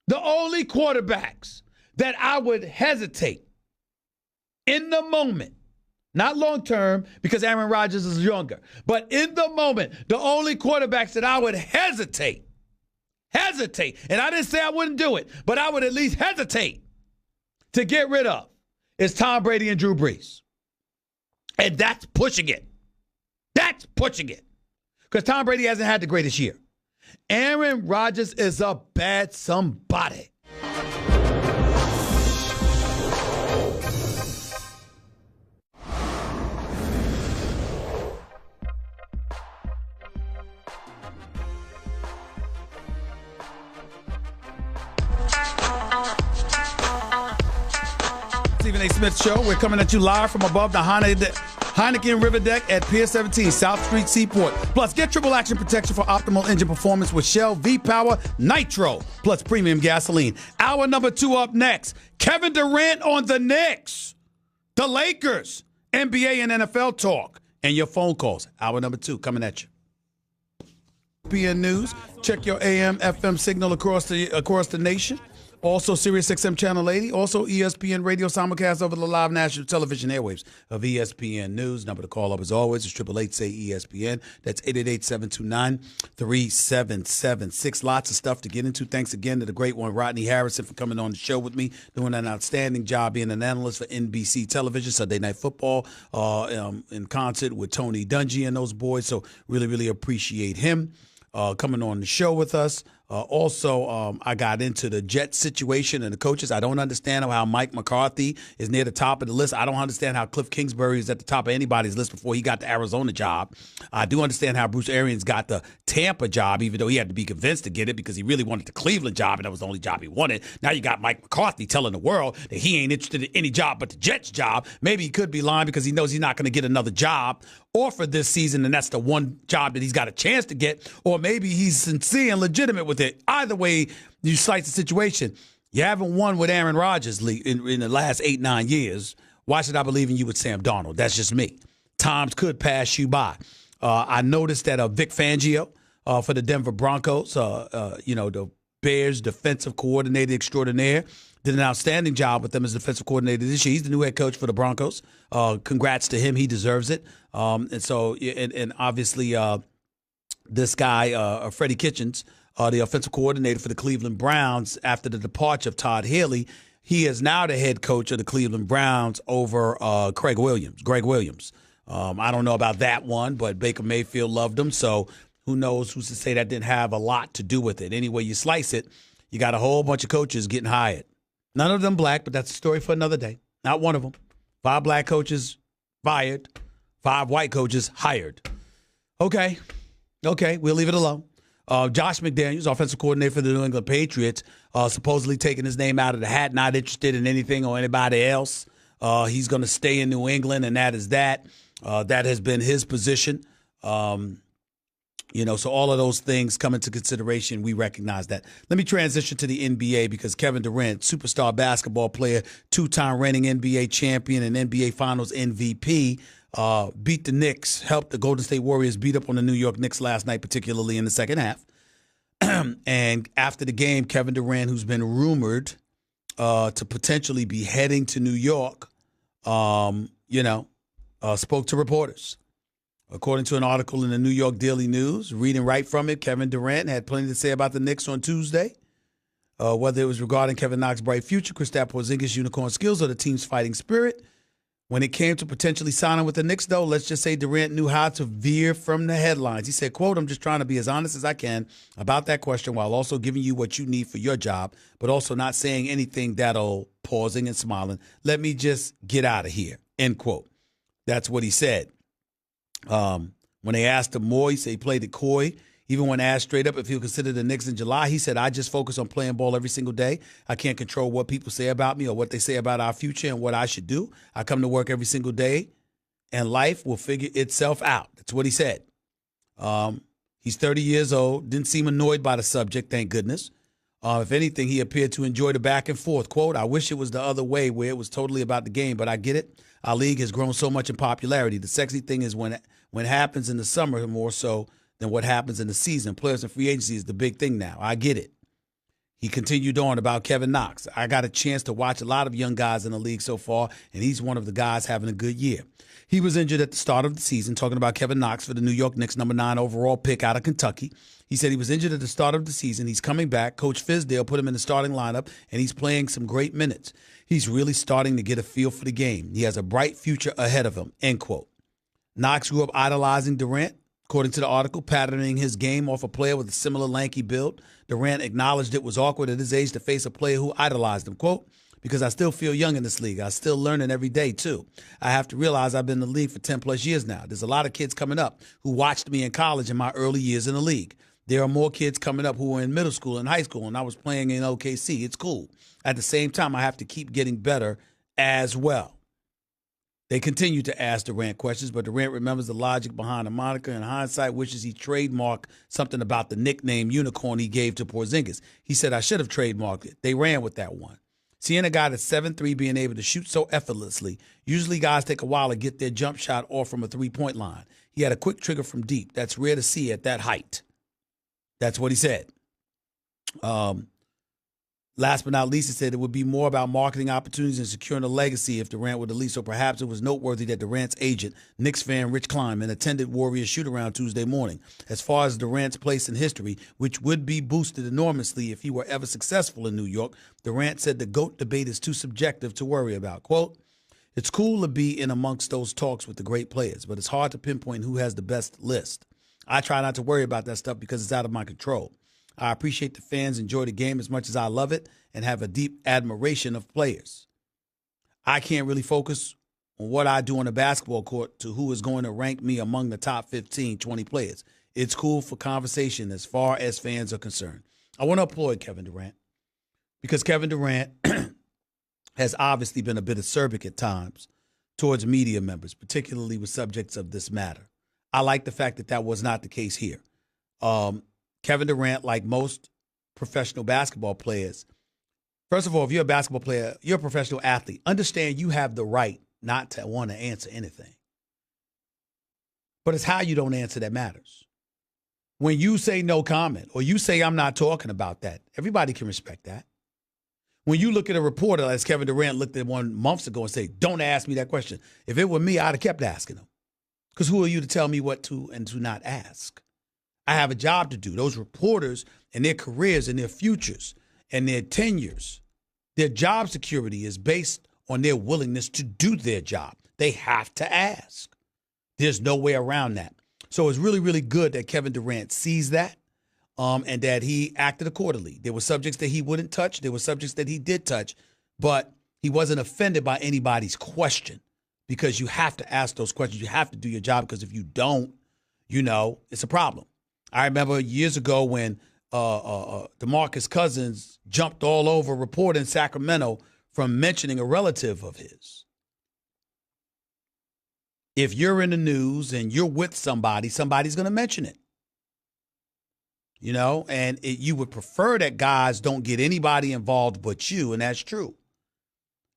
The only quarterbacks that I would hesitate in the moment, not long term because Aaron Rodgers is younger, but in the moment, the only quarterbacks that I would hesitate, and I didn't say I wouldn't do it, but I would at least hesitate to get rid of is Tom Brady and Drew Brees. And that's pushing it. That's pushing it. Because Tom Brady hasn't had the greatest year. Aaron Rodgers is a bad somebody. Stephen A. Smith Show. We're coming at you live from above the Heineken River Deck at Pier 17, South Street Seaport. Plus, get triple action protection for optimal engine performance with Shell V-Power Nitro, plus premium gasoline. Hour number 2 up next. Kevin Durant on the Knicks, the Lakers, NBA and NFL talk, and your phone calls. Hour number 2 coming at you. ESPN News. Check your AM, FM signal across the nation. Also, Sirius XM Channel 80. Also, ESPN Radio simulcast over the live national television airwaves of ESPN News. Number to call up, as always, is 888-SAY-ESPN. That's 888-729-3776. Lots of stuff to get into. Thanks again to the great one, Rodney Harrison, for coming on the show with me, doing an outstanding job being an analyst for NBC Television, Sunday Night Football, in concert with Tony Dungy and those boys. So really, really appreciate him coming on the show with us. Also, I got into the Jets situation and the coaches. I don't understand how Mike McCarthy is near the top of the list. I don't understand how Cliff Kingsbury is at the top of anybody's list before he got the Arizona job. I do understand how Bruce Arians got the Tampa job, even though he had to be convinced to get it because he really wanted the Cleveland job, and that was the only job he wanted. Now you got Mike McCarthy telling the world that he ain't interested in any job but the Jets job. Maybe he could be lying because he knows he's not going to get another job offer this season, and that's the one job that he's got a chance to get, or maybe he's sincere and legitimate with it. Either way you slice the situation, you haven't won with Aaron Rodgers in the last 8-9 years. Why should I believe in you with Sam Darnold? That's just me. Times could pass you by. I noticed that Vic Fangio for the Denver Broncos, the Bears defensive coordinator extraordinaire, did an outstanding job with them as defensive coordinator this year. He's the new head coach for the Broncos. Congrats to him. He deserves it. And obviously this guy, Freddie Kitchens, the offensive coordinator for the Cleveland Browns after the departure of Todd Haley, he is now the head coach of the Cleveland Browns over Greg Williams. I don't know about that one, but Baker Mayfield loved him. So who knows who's to say that didn't have a lot to do with it. Any way you slice it, you got a whole bunch of coaches getting hired. None of them black, but that's a story for another day. Not one of them. 5 black coaches fired. 5 white coaches hired. Okay, we'll leave it alone. Josh McDaniels, offensive coordinator for the New England Patriots, supposedly taking his name out of the hat, not interested in anything or anybody else. He's going to stay in New England, and that is that. That has been his position. So all of those things come into consideration. We recognize that. Let me transition to the NBA because Kevin Durant, superstar basketball player, 2-time reigning NBA champion and NBA Finals MVP, beat the Knicks, helped the Golden State Warriors beat up on the New York Knicks last night, particularly in the second half. And after the game, Kevin Durant, who's been rumored to potentially be heading to New York, spoke to reporters. According to an article in the New York Daily News, reading right from it, Kevin Durant had plenty to say about the Knicks on Tuesday. Whether it was regarding Kevin Knox's bright future, Kristaps Porzingis' unicorn skills, or the team's fighting spirit. When it came to potentially signing with the Knicks, though, let's just say Durant knew how to veer from the headlines. He said, quote, "I'm just trying to be as honest as I can about that question while also giving you what you need for your job, but also not saying anything that'll," pausing and smiling, "let me just get out of here," end quote. That's what he said. When they asked him more, he said he played it coy. Even when asked straight up if he'll consider the Knicks in July, he said, "I just focus on playing ball every single day. I can't control what people say about me or what they say about our future and what I should do. I come to work every single day, and life will figure itself out." That's what he said. He's 30 years old, didn't seem annoyed by the subject, thank goodness. If anything, he appeared to enjoy the back and forth. Quote, "I wish it was the other way where it was totally about the game, but I get it. Our league has grown so much in popularity. The sexy thing is when it happens in the summer more so than what happens in the season. Players and free agency is the big thing now. I get it." He continued on about Kevin Knox. "I got a chance to watch a lot of young guys in the league so far, and he's one of the guys having a good year." He was injured at the start of the season, talking about Kevin Knox for the New York Knicks, number 9 overall pick out of Kentucky. He said he was injured at the start of the season. He's coming back. Coach Fizdale put him in the starting lineup, and he's playing some great minutes. He's really starting to get a feel for the game. He has a bright future ahead of him, end quote. Knox grew up idolizing Durant, according to the article, patterning his game off a player with a similar lanky build. Durant acknowledged it was awkward at his age to face a player who idolized him. Quote, "Because I still feel young in this league. I'm still learning every day, too. I have to realize I've been in the league for 10-plus years now. There's a lot of kids coming up who watched me in college in my early years in the league. There are more kids coming up who were in middle school and high school, and I was playing in OKC. It's cool. At the same time, I have to keep getting better as well." They continue to ask Durant questions, but Durant remembers the logic behind the moniker. In hindsight, wishes he trademarked something about the nickname unicorn he gave to Porzingis. He said, "I should have trademarked it." They ran with that one. Seeing a guy that's 7'3" being able to shoot so effortlessly, usually guys take a while to get their jump shot off from a three-point line. He had a quick trigger from deep. That's rare to see at that height. That's what he said. Last but not least, he said it would be more about marketing opportunities and securing a legacy if Durant were to leave. So perhaps it was noteworthy that Durant's agent, Knicks fan Rich Kleiman, attended Warriors shoot-around Tuesday morning. As far as Durant's place in history, which would be boosted enormously if he were ever successful in New York, Durant said the GOAT debate is too subjective to worry about. Quote, "It's cool to be in amongst those talks with the great players, but it's hard to pinpoint who has the best list. I try not to worry about that stuff because it's out of my control. I appreciate the fans enjoy the game as much as I love it and have a deep admiration of players. I can't really focus on what I do on the basketball court to who is going to rank me among the top 15, 20 players. It's cool for conversation as far as fans are concerned. I want to applaud Kevin Durant because Kevin Durant has obviously been a bit acerbic at times towards media members, particularly with subjects of this matter. I like the fact that that was not the case here. Kevin Durant, like most professional basketball players, first of all, if you're a basketball player, you're a professional athlete, understand you have the right not to want to answer anything. But it's how you don't answer that matters. When you say no comment or you say I'm not talking about that, everybody can respect that. When you look at a reporter, as Kevin Durant looked at one months ago and say, don't ask me that question. If it were me, I'd have kept asking him. Because who are you to tell me what to and to not ask? I have a job to do. Those reporters and their careers and their futures and their tenures, their job security is based on their willingness to do their job. They have to ask. There's no way around that. So it's really, really good that Kevin Durant sees that. And that he acted accordingly. There were subjects that he wouldn't touch. There were subjects that he did touch. But he wasn't offended by anybody's question because you have to ask those questions. You have to do your job because if you don't, it's a problem. I remember years ago when DeMarcus Cousins jumped all over a report in Sacramento from mentioning a relative of his. If you're in the news and you're with somebody's going to mention it. You would prefer that guys don't get anybody involved but you, and that's true.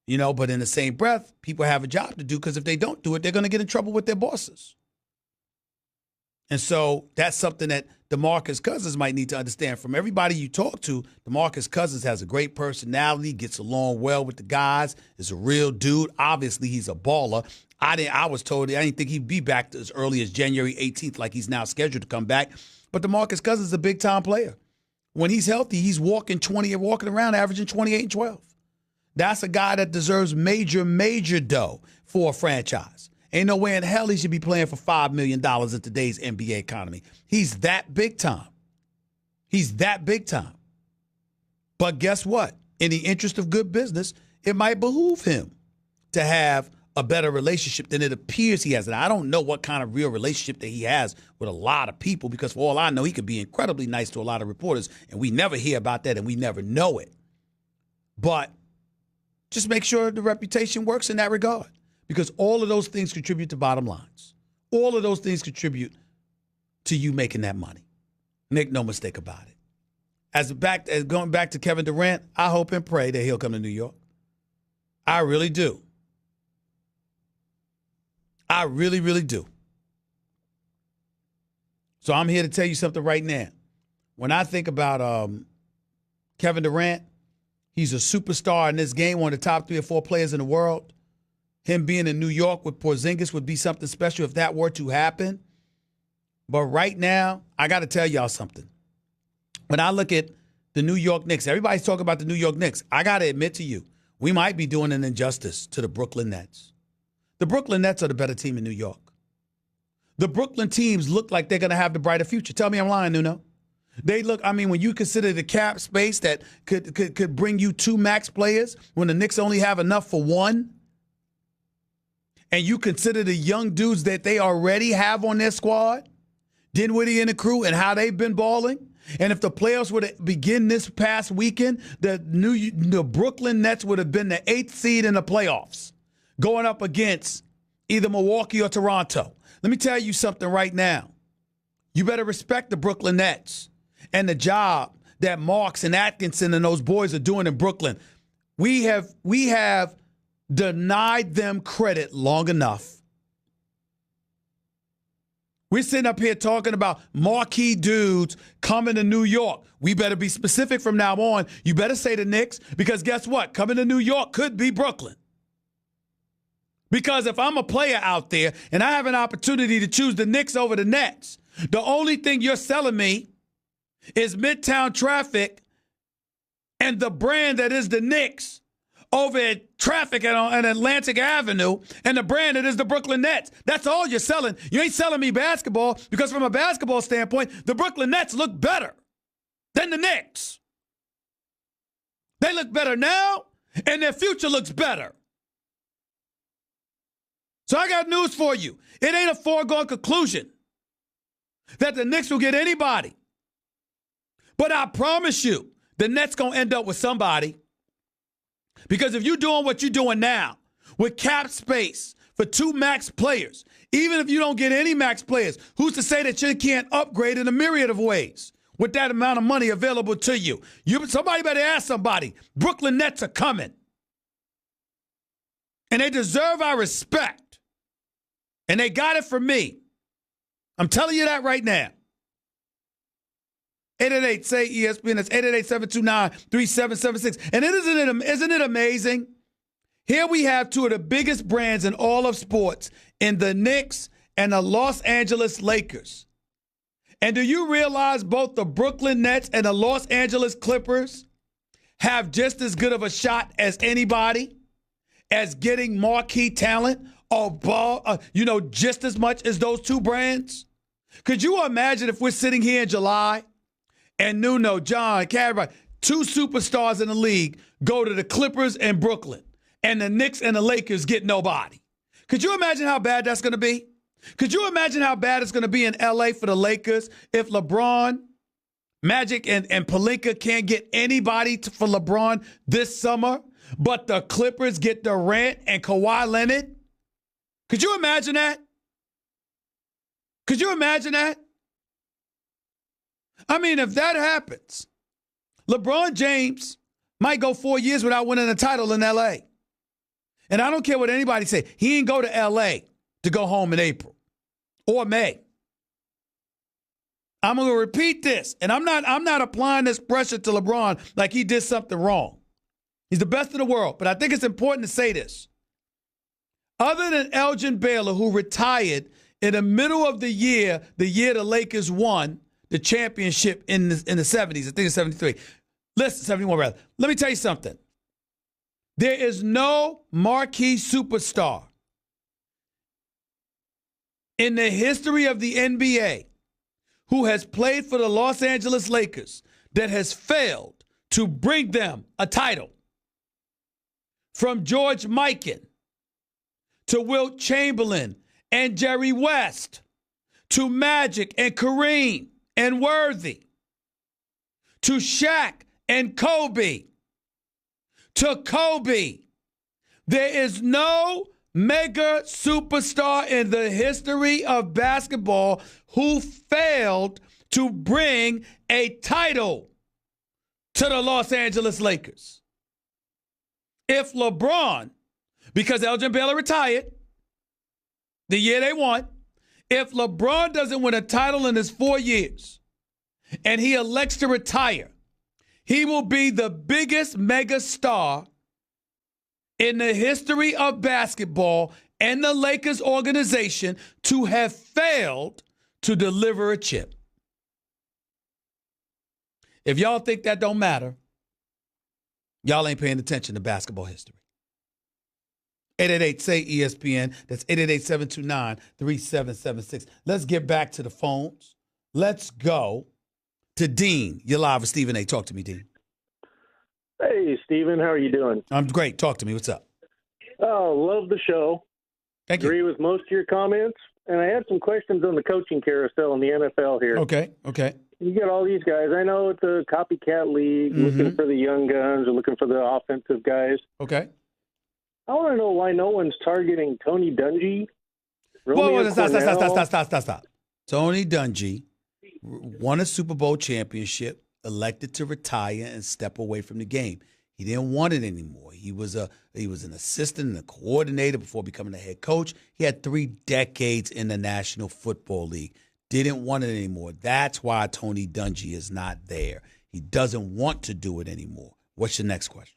But in the same breath, people have a job to do because if they don't do it, they're going to get in trouble with their bosses. And so that's something that DeMarcus Cousins might need to understand. From everybody you talk to, DeMarcus Cousins has a great personality, gets along well with the guys, is a real dude. Obviously, he's a baller. I was told I didn't think he'd be back as early as January 18th like he's now scheduled to come back. But DeMarcus Cousins is a big-time player. When he's healthy, he's walking around averaging 28 and 12. That's a guy that deserves major, major dough for a franchise. Ain't no way in hell he should be playing for $5 million in today's NBA economy. He's that big time. He's that big time. But guess what? In the interest of good business, it might behoove him to have a better relationship than it appears he has. And I don't know what kind of real relationship that he has with a lot of people because for all I know, he could be incredibly nice to a lot of reporters, and we never hear about that and we never know it. But just make sure the reputation works in that regard because all of those things contribute to bottom lines. All of those things contribute to you making that money. Make no mistake about it. As going back to Kevin Durant, I hope and pray that he'll come to New York. I really do. I really, really do. So I'm here to tell you something right now. When I think about Kevin Durant, he's a superstar in this game, one of the top 3 or 4 players in the world. Him being in New York with Porzingis would be something special if that were to happen. But right now, I got to tell y'all something. When I look at the New York Knicks, everybody's talking about the New York Knicks. I got to admit to you, we might be doing an injustice to the Brooklyn Nets. The Brooklyn Nets are the better team in New York. The Brooklyn teams look like they're going to have the brighter future. Tell me I'm lying, Nuno. They look, when you consider the cap space that could bring you 2 max players when the Knicks only have enough for 1, and you consider the young dudes that they already have on their squad, Dinwiddie and the crew, and how they've been balling, and if the playoffs were to begin this past weekend, the Brooklyn Nets would have been the 8th seed in the playoffs, going up against either Milwaukee or Toronto. Let me tell you something right now. You better respect the Brooklyn Nets and the job that Marks and Atkinson and those boys are doing in Brooklyn. We have denied them credit long enough. We're sitting up here talking about marquee dudes coming to New York. We better be specific from now on. You better say the Knicks, because guess what? Coming to New York could be Brooklyn. Because if I'm a player out there and I have an opportunity to choose the Knicks over the Nets, the only thing you're selling me is Midtown traffic and the brand that is the Knicks over at traffic on Atlantic Avenue and the brand that is the Brooklyn Nets. That's all you're selling. You ain't selling me basketball, because from a basketball standpoint, the Brooklyn Nets look better than the Knicks. They look better now, and their future looks better. So I got news for you. It ain't a foregone conclusion that the Knicks will get anybody. But I promise you, the Nets going to end up with somebody. Because if you're doing what you're doing now, with cap space for 2 max players, even if you don't get any max players, who's to say that you can't upgrade in a myriad of ways with that amount of money available to you? Somebody better ask somebody. Brooklyn Nets are coming. And they deserve our respect. And they got it from me. I'm telling you that right now. 888-SAY-ESPN. That's 888-729-3776. And isn't it amazing? Here we have 2 of the biggest brands in all of sports in the Knicks and the Los Angeles Lakers. And do you realize both the Brooklyn Nets and the Los Angeles Clippers have just as good of a shot as anybody as getting marquee talent or just as much as those 2 brands? Could you imagine if we're sitting here in July and Nuno, John, Cadbury, 2 superstars in the league go to the Clippers and Brooklyn, and the Knicks and the Lakers get nobody? Could you imagine how bad that's going to be? Could you imagine how bad it's going to be in L.A. for the Lakers if LeBron, Magic, and Pelinka can't get anybody for LeBron this summer, but the Clippers get Durant and Kawhi Leonard? Could you imagine that? Could you imagine that? I mean, if that happens, LeBron James might go 4 years without winning a title in L.A. And I don't care what anybody say. He ain't go to L.A. to go home in April or May. I'm going to repeat this, and I'm not applying this pressure to LeBron like he did something wrong. He's the best in the world, but I think it's important to say this. Other than Elgin Baylor, who retired in the middle of the year the Lakers won the championship in the 70s, I think it's 73. Listen, 71 rather. Let me tell you something. There is no marquee superstar in the history of the NBA who has played for the Los Angeles Lakers that has failed to bring them a title. From George Mikan to Wilt Chamberlain and Jerry West to Magic and Kareem and Worthy to Shaq and Kobe to Kobe. There is no mega superstar in the history of basketball who failed to bring a title to the Los Angeles Lakers. If LeBron, because Elgin Baylor retired the year they won, if LeBron doesn't win a title in his 4 years and he elects to retire, he will be the biggest mega star in the history of basketball and the Lakers organization to have failed to deliver a chip. If y'all think that don't matter, y'all ain't paying attention to basketball history. 888-SAY-ESPN. That's 888-729-3776. Let's get back to the phones. Let's go to Dean. You're live with Stephen A. Talk to me, Dean. Hey, Stephen. How are you doing? I'm great. Talk to me. What's up? Oh, love the show. Thank you. Agree with most of your comments. And I had some questions on the coaching carousel in the NFL here. Okay. You get all these guys. I know it's a copycat league, looking for the young guns or looking for the offensive guys. Okay. I want to know why no one's targeting Tony Dungy. Whoa, stop. Tony Dungy won a Super Bowl championship, elected to retire and step away from the game. He didn't want it anymore. He was an assistant and a coordinator before becoming a head coach. He had 3 decades in the National Football League. Didn't want it anymore. That's why Tony Dungy is not there. He doesn't want to do it anymore. What's your next question?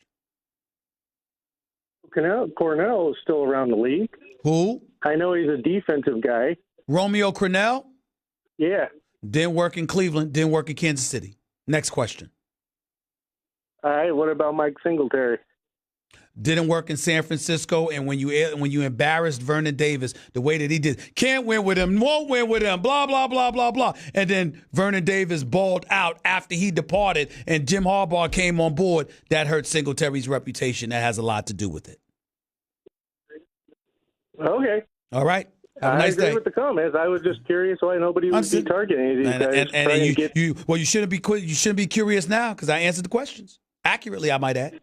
Cornell is still around the league. Who? I know he's a defensive guy. Romeo Crennel? Yeah. Didn't work in Cleveland. Didn't work in Kansas City. Next question. All right. What about Mike Singletary? Didn't work in San Francisco, and when you embarrassed Vernon Davis the way that he did, can't win with him, won't win with him, blah, blah, blah, blah, blah. And then Vernon Davis balled out after he departed, and Jim Harbaugh came on board. That hurt Singletary's reputation. That has a lot to do with it. Okay. All right. Have a nice agree day. with the comments. I was just curious why nobody would be targeting any of these guys. And you shouldn't be curious now because I answered the questions accurately, I might add.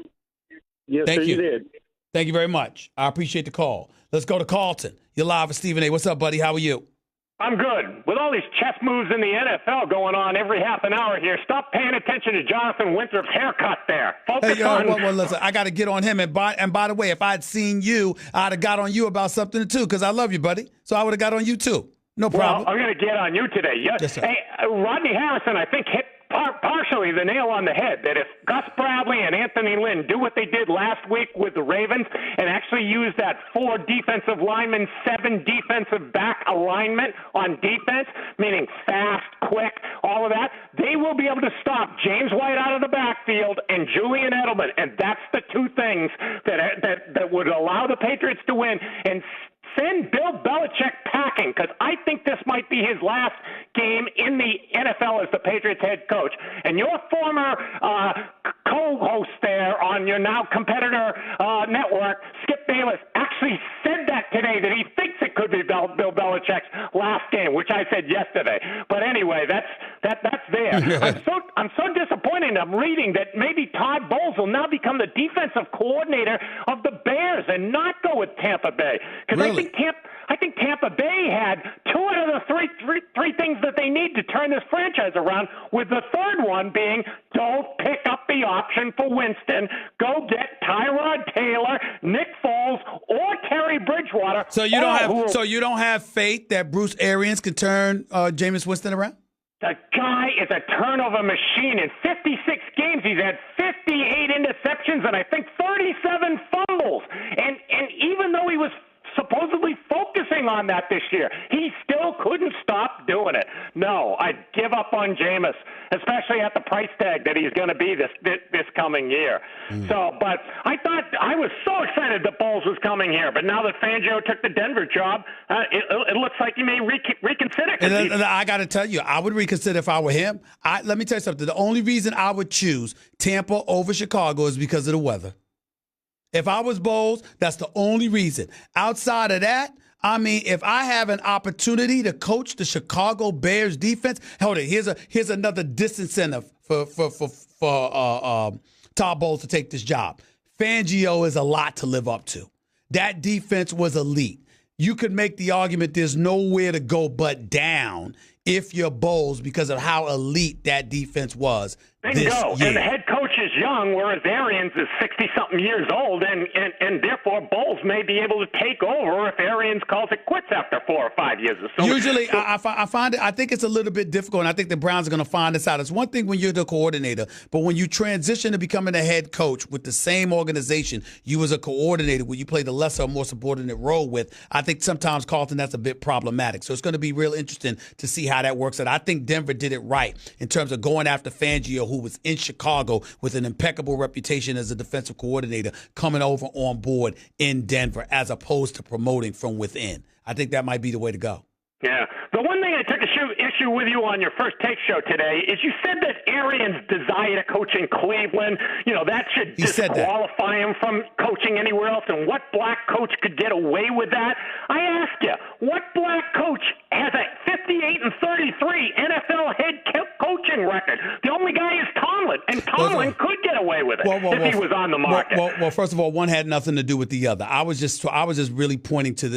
Yes, Thank sir, you did. Thank you very much. I appreciate the call. Let's go to Carlton. You're live with Stephen A. What's up, buddy? How are you? I'm good. With all these chess moves in the NFL going on every half an hour here, stop paying attention to Jonathan Winthrop's haircut there. Focus on... Well, listen, I got to get on him. And by the way, if I'd seen you, I'd have got on you about something, too, because I love you, buddy. So I would have got on you, too. No problem. Well, I'm going to get on you today. Yes, sir. Hey, Rodney Harrison, I think, hit partially the nail on the head, that if Gus Bradley and Anthony Lynn do what they did last week with the Ravens and actually use that 4 defensive linemen, 7 defensive back alignment on defense, meaning fast, quick, all of that, they will be able to stop James White out of the backfield and Julian Edelman, and that's the 2 things that would allow the Patriots to win and send Bill Belichick packing, because I think this might be his last game in the NFL as the Patriots head coach. And your former co-host there on your now competitor network, Skip Bayless, actually said that today, that he thinks it could be Bill Belichick's last game, which I said yesterday. But anyway, that's there. I'm so disappointed. I'm reading that maybe Todd Bowles will now become the defensive coordinator of the Bears and not go with Tampa Bay. Because really? I think Tampa Bay had 2 out of the three things that they need to turn this franchise around, with the third one being don't pick up the option for Winston. Go get Tyrod Taylor, Nick Foles, or Terry Bridgewater. So you don't have faith that Bruce Arians can turn Jameis Winston around? The guy is a turnover machine. In 56 games, he's had 58 interceptions and I think 37 fumbles. And even though he was supposedly focusing on that this year, he still couldn't stop doing it. No, I'd give up on Jameis, especially at the price tag that he's going to be this coming year. So, but I was so excited that Bowles was coming here, but now that Fangio took the Denver job, it looks like he may reconsider. And I got to tell you, I would reconsider if I were him. Let me tell you something. The only reason I would choose Tampa over Chicago is because of the weather. If I was Bowles, that's the only reason. Outside of that, I mean, if I have an opportunity to coach the Chicago Bears defense, hold it. Here's another disincentive for Todd Bowles to take this job. Fangio is a lot to live up to. That defense was elite. You could make the argument there's nowhere to go but down if you're Bowles because of how elite that defense was. Bingo. And the head coach is young, whereas Arians is 60-something years old, and therefore Bowles may be able to take over if Arians calls it quits after 4 or 5 years. Usually, I find it. I think it's a little bit difficult, and I think the Browns are going to find this out. It's one thing when you're the coordinator, but when you transition to becoming a head coach with the same organization you as a coordinator, where you play the lesser or more subordinate role with, I think sometimes, Carlton, that's a bit problematic. So it's going to be real interesting to see how that works. And I think Denver did it right in terms of going after Fangio, who was in Chicago with an impeccable reputation as a defensive coordinator, coming over on board in Denver as opposed to promoting from within. I think that might be the way to go. Yeah. The one thing I took issue with you on your first take show today is you said that Arians' desire to coach in Cleveland, that should disqualify him from coaching anywhere else. And what black coach could get away with that? I ask you, what black coach has a 58-33 NFL head coaching record? The only guy is Tomlin, and Tomlin could get away with it if he was on the market. Well, first of all, one had nothing to do with the other. I was just really pointing to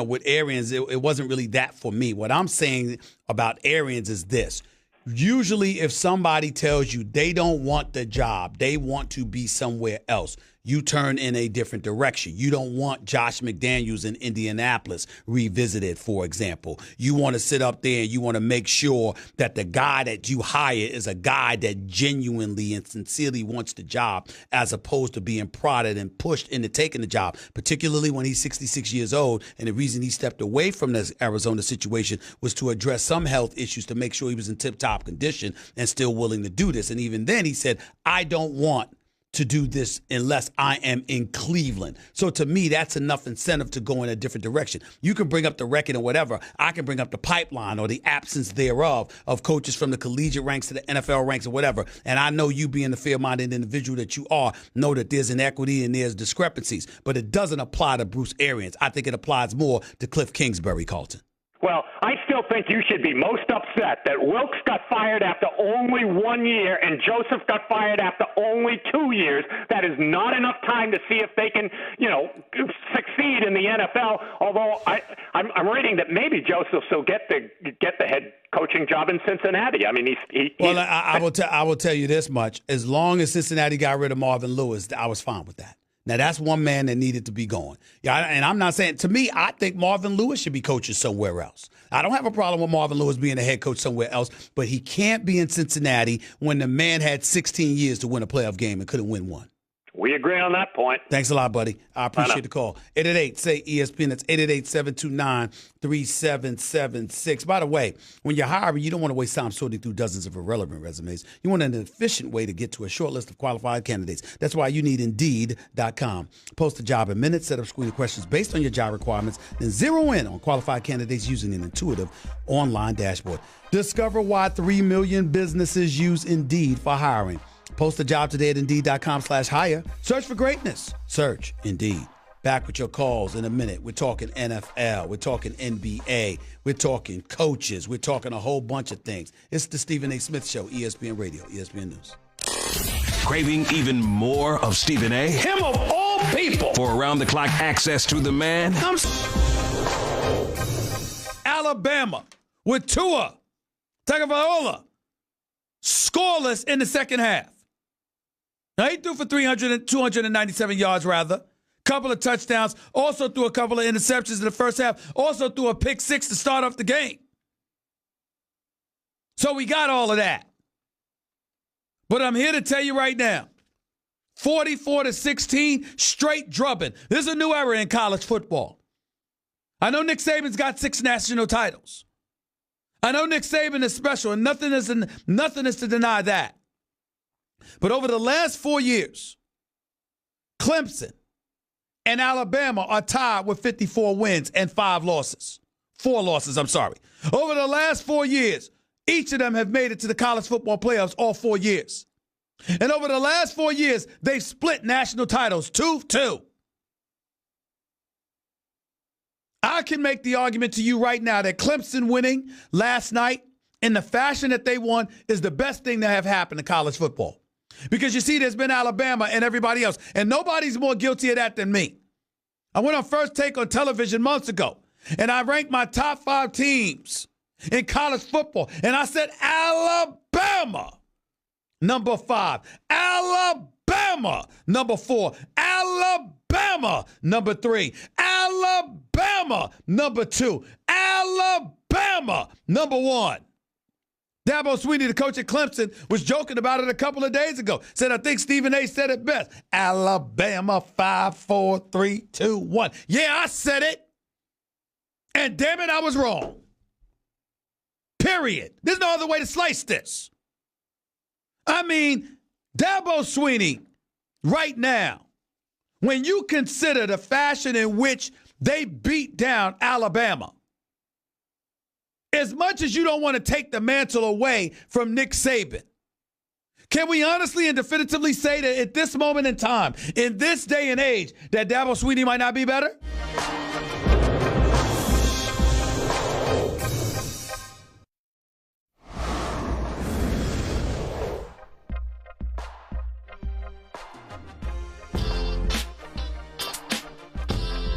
with Arians, it wasn't really that for me. What I'm saying about Arians is this. Usually if somebody tells you they don't want the job, they want to be somewhere else, you turn in a different direction. You don't want Josh McDaniels in Indianapolis revisited, for example. You want to sit up there and you want to make sure that the guy that you hire is a guy that genuinely and sincerely wants the job, as opposed to being prodded and pushed into taking the job, particularly when he's 66 years old. And the reason he stepped away from this Arizona situation was to address some health issues to make sure he was in tip-top condition and still willing to do this. And even then he said, I don't want to do this unless I am in Cleveland. So to me, that's enough incentive to go in a different direction. You can bring up the record and whatever. I can bring up the pipeline or the absence thereof of coaches from the collegiate ranks to the NFL ranks or whatever. And I know you being the fair-minded individual that you are, know that there's inequity and there's discrepancies. But it doesn't apply to Bruce Arians. I think it applies more to Cliff Kingsbury, Carlton. Well, I still think you should be most upset that Wilkes got fired after only 1 year and Joseph got fired after only 2 years. That is not enough time to see if they can, succeed in the NFL. Although I'm reading that maybe Joseph will get the head coaching job in Cincinnati. I mean, Well, I will tell you this much: as long as Cincinnati got rid of Marvin Lewis, I was fine with that. Now, that's one man that needed to be gone. Yeah, and I'm not saying, to me, I think Marvin Lewis should be coaching somewhere else. I don't have a problem with Marvin Lewis being a head coach somewhere else, but he can't be in Cincinnati when the man had 16 years to win a playoff game and couldn't win one. We agree on that point. Thanks a lot, buddy. I appreciate the call. 888-SAY-ESPN. That's 888-729-3776. By the way, when you're hiring, you don't want to waste time sorting through dozens of irrelevant resumes. You want an efficient way to get to a short list of qualified candidates. That's why you need Indeed.com. Post a job in minutes, set up screening questions based on your job requirements, then zero in on qualified candidates using an intuitive online dashboard. Discover why 3 million businesses use Indeed for hiring. Post a job today at Indeed.com/hire. Search for greatness. Search Indeed. Back with your calls in a minute. We're talking NFL. We're talking NBA. We're talking coaches. We're talking a whole bunch of things. It's the Stephen A. Smith Show, ESPN Radio, ESPN News. Craving even more of Stephen A? Him of all people. For around-the-clock access to the man? Alabama with Tua Tagovailoa scoreless in the second half. Now, he threw for 297 yards, rather. Couple of touchdowns. Also threw a couple of interceptions in the first half. Also threw a pick six to start off the game. So we got all of that. But I'm here to tell you right now, 44-16, straight drubbing. This is a new era in college football. I know Nick Saban's got 6 national titles. I know Nick Saban is special, and nothing is to deny that. But over the last 4 years, Clemson and Alabama are tied with 54 wins and 4 losses. Over the last 4 years, each of them have made it to the college football playoffs all 4 years. And over the last 4 years, they've split national titles 2-2. I can make the argument to you right now that Clemson winning last night in the fashion that they won is the best thing that have happened to college football. Because you see, there's been Alabama and everybody else, and nobody's more guilty of that than me. I went on First Take on television months ago, and I ranked my top 5 teams in college football, and I said Alabama, number 5, Alabama, number 4, Alabama, number 3, Alabama, number 2, Alabama, number 1. Dabo Swinney, the coach at Clemson, was joking about it a couple of days ago. Said, I think Stephen A. said it best. Alabama, 5, 4, 3, 2, 1. Yeah, I said it. And damn it, I was wrong. Period. There's no other way to slice this. I mean, Dabo Swinney, right now, when you consider the fashion in which they beat down Alabama, as much as you don't want to take the mantle away from Nick Saban, can we honestly and definitively say that at this moment in time, in this day and age, that Dabo Swinney might not be better?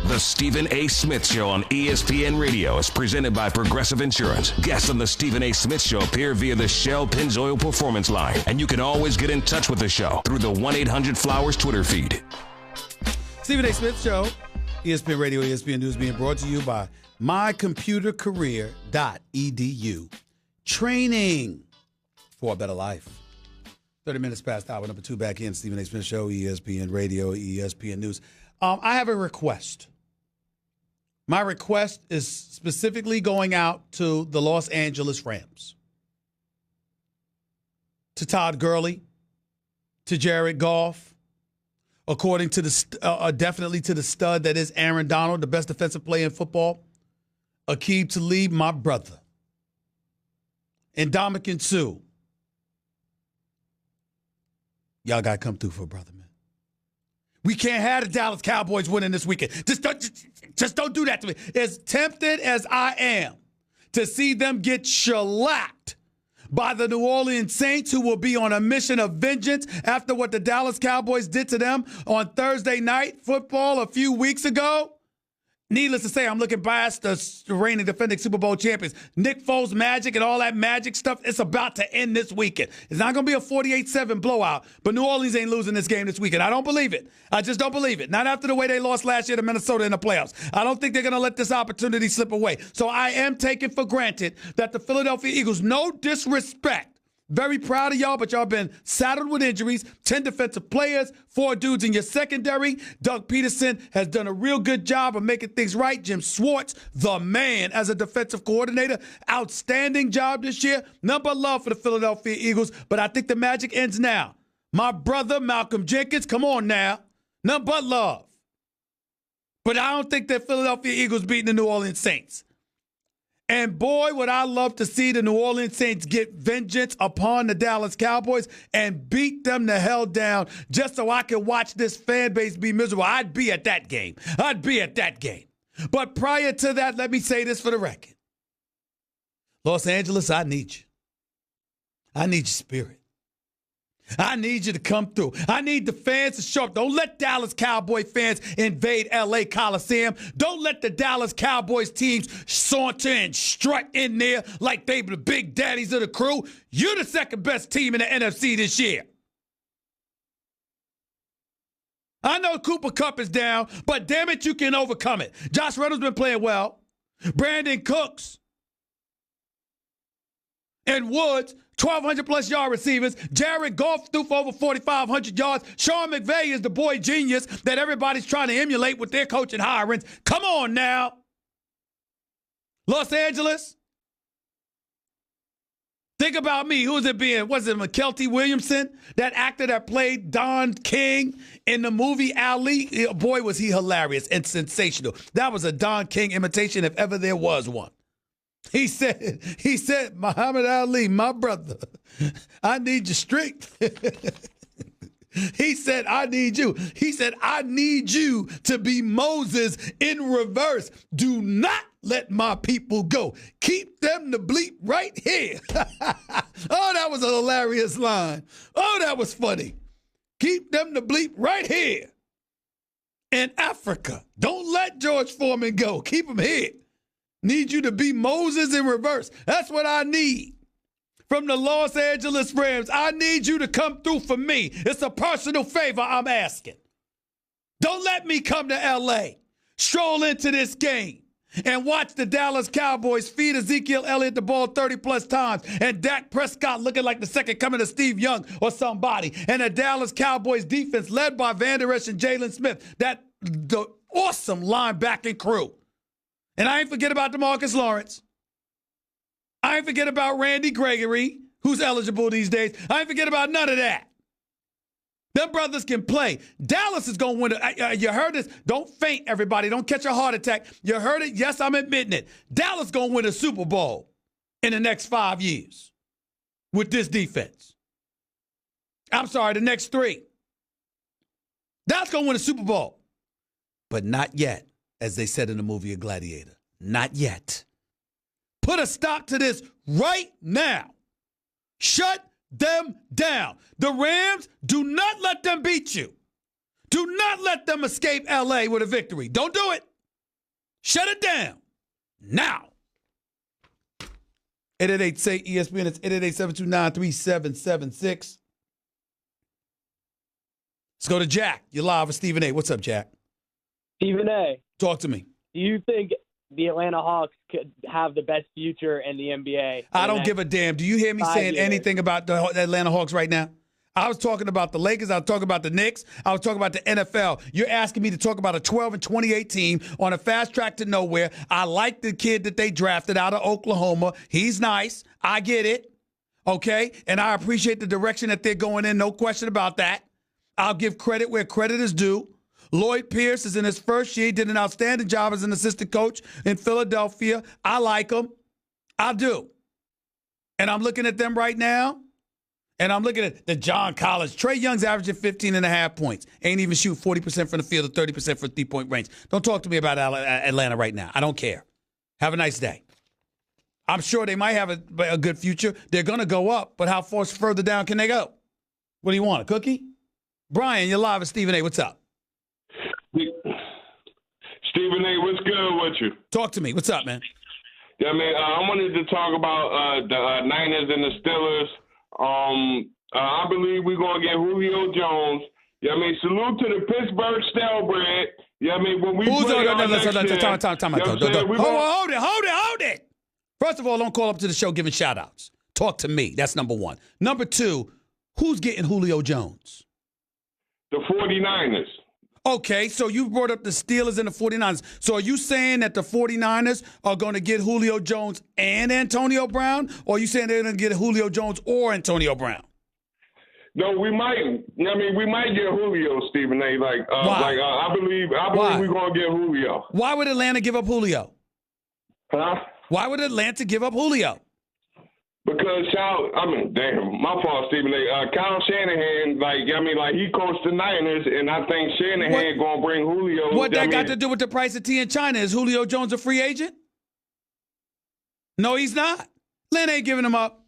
The Stephen A. Smith Show on ESPN Radio is presented by Progressive Insurance. Guests on the Stephen A. Smith Show appear via the Shell Pennzoil Performance Line. And you can always get in touch with the show through the 1-800-Flowers Twitter feed. Stephen A. Smith Show, ESPN Radio, ESPN News, being brought to you by mycomputercareer.edu. Training for a better life. 30 minutes past hour number 2, back in Stephen A. Smith Show, ESPN Radio, ESPN News. I have a request. My request is specifically going out to the Los Angeles Rams, to Todd Gurley, to Jared Goff, according to definitely to the stud that is Aaron Donald, the best defensive player in football. Aqib Talib, my brother. And Ndamukong Suh. Y'all got to come through for a brother, man. We can't have the Dallas Cowboys winning this weekend. Just don't do that to me. As tempted as I am to see them get shellacked by the New Orleans Saints, who will be on a mission of vengeance after what the Dallas Cowboys did to them on Thursday night football a few weeks ago. Needless to say, I'm looking past the reigning defending Super Bowl champions. Nick Foles magic and all that magic stuff, it's about to end this weekend. It's not going to be a 48-7 blowout, but New Orleans ain't losing this game this weekend. I don't believe it. I just don't believe it. Not after the way they lost last year to Minnesota in the playoffs. I don't think they're going to let this opportunity slip away. So I am taking for granted that the Philadelphia Eagles, no disrespect, very proud of y'all, but y'all been saddled with injuries. 10 defensive players, 4 dudes in your secondary. Doug Peterson has done a real good job of making things right. Jim Schwartz, the man, as a defensive coordinator. Outstanding job this year. None but love for the Philadelphia Eagles, but I think the magic ends now. My brother, Malcolm Jenkins, come on now. None but love. But I don't think that Philadelphia Eagles beating the New Orleans Saints. And boy, would I love to see the New Orleans Saints get vengeance upon the Dallas Cowboys and beat them the hell down just so I can watch this fan base be miserable. I'd be at that game. But prior to that, let me say this for the record. Los Angeles, I need you. I need your spirit. I need you to come through. I need the fans to show up. Don't let Dallas Cowboy fans invade L.A. Coliseum. Don't let the Dallas Cowboys teams saunter and strut in there like they were the big daddies of the crew. You're the second best team in the NFC this year. I know Cooper Kupp is down, but damn it, you can overcome it. Josh Reynolds been playing well. Brandon Cooks and Woods, 1,200-plus yard receivers. Jared Goff threw for over 4,500 yards. Sean McVay is the boy genius that everybody's trying to emulate with their coaching hirings. Come on now. Los Angeles. Think about me. Who's it being? Was it McKelty Williamson? That actor that played Don King in the movie Ali? Boy, was he hilarious and sensational. That was a Don King imitation if ever there was one. He said, Muhammad Ali, my brother, I need your strength. He said, I need you. He said, I need you to be Moses in reverse. Do not let my people go. Keep them to bleep right here. Oh, that was a hilarious line. Oh, that was funny. Keep them to bleep right here in Africa. Don't let George Foreman go. Keep him here. Need you to be Moses in reverse. That's what I need from the Los Angeles Rams. I need you to come through for me. It's a personal favor I'm asking. Don't let me come to L.A., stroll into this game, and watch the Dallas Cowboys feed Ezekiel Elliott the ball 30-plus times, and Dak Prescott looking like the second coming of Steve Young or somebody, and the Dallas Cowboys defense led by Van Der Esch and Jalen Smith, the awesome linebacking crew. And I ain't forget about DeMarcus Lawrence. I ain't forget about Randy Gregory, who's eligible these days. I ain't forget about none of that. Them brothers can play. Dallas is going to win. You heard this. Don't faint, everybody. Don't catch a heart attack. You heard it. Yes, I'm admitting it. Dallas going to win a Super Bowl in the next 5 years with this defense. I'm sorry, the next 3. Dallas going to win a Super Bowl. But not yet. As they said in the movie A Gladiator. Not yet. Put a stop to this right now. Shut them down. The Rams, do not let them beat you. Do not let them escape L.A. with a victory. Don't do it. Shut it down. Now. 888-SAY-ESPN. It's 888-729-3776. Let's go to Jack. You're live with Stephen A. What's up, Jack? Stephen A. Talk to me. Do you think the Atlanta Hawks could have the best future in the NBA? I don't give a damn. Do you hear me saying anything about the Atlanta Hawks right now? I was talking about the Lakers. I was talking about the Knicks. I was talking about the NFL. You're asking me to talk about a 12-28 team on a fast track to nowhere. I like the kid that they drafted out of Oklahoma. He's nice. I get it. Okay? And I appreciate the direction that they're going in. No question about that. I'll give credit where credit is due. Lloyd Pierce is in his first year. He did an outstanding job as an assistant coach in Philadelphia. I like him. I do. And I'm looking at them right now, and I'm looking at the John Collins. Trae Young's averaging 15.5 points. Ain't even shoot 40% from the field or 30% for three-point range. Don't talk to me about Atlanta right now. I don't care. Have a nice day. I'm sure they might have a good future. They're going to go up, but how far further down can they go? What do you want, a cookie? Brian, you're live with Stephen A. What's up? Stephen A., what's good with you? Talk to me. What's up, man? Yeah, man, I wanted to talk about the Niners and the Steelers. I believe we're going to get Julio Jones. Yeah, I mean, salute to the Pittsburgh Stalebread. Yeah, I mean, when we Who's play Hold it. First of all, don't call up to the show giving shout-outs. Talk to me. That's number one. Number two, who's getting Julio Jones? The 49ers. Okay, so you brought up the Steelers and the 49ers. So are you saying that the 49ers are going to get Julio Jones and Antonio Brown? Or are you saying they're going to get Julio Jones or Antonio Brown? No, we might. I mean, we might get Julio, Stephen A. I believe we're going to get Julio. Why would Atlanta give up Julio? Huh? Why would Atlanta give up Julio? Because my fault, Stephen A. Kyle Shanahan, he coached the Niners, and I think Shanahan going to bring Julio. What that got to do with the price of tea in China? Is Julio Jones a free agent? No, he's not. Atlanta ain't giving him up.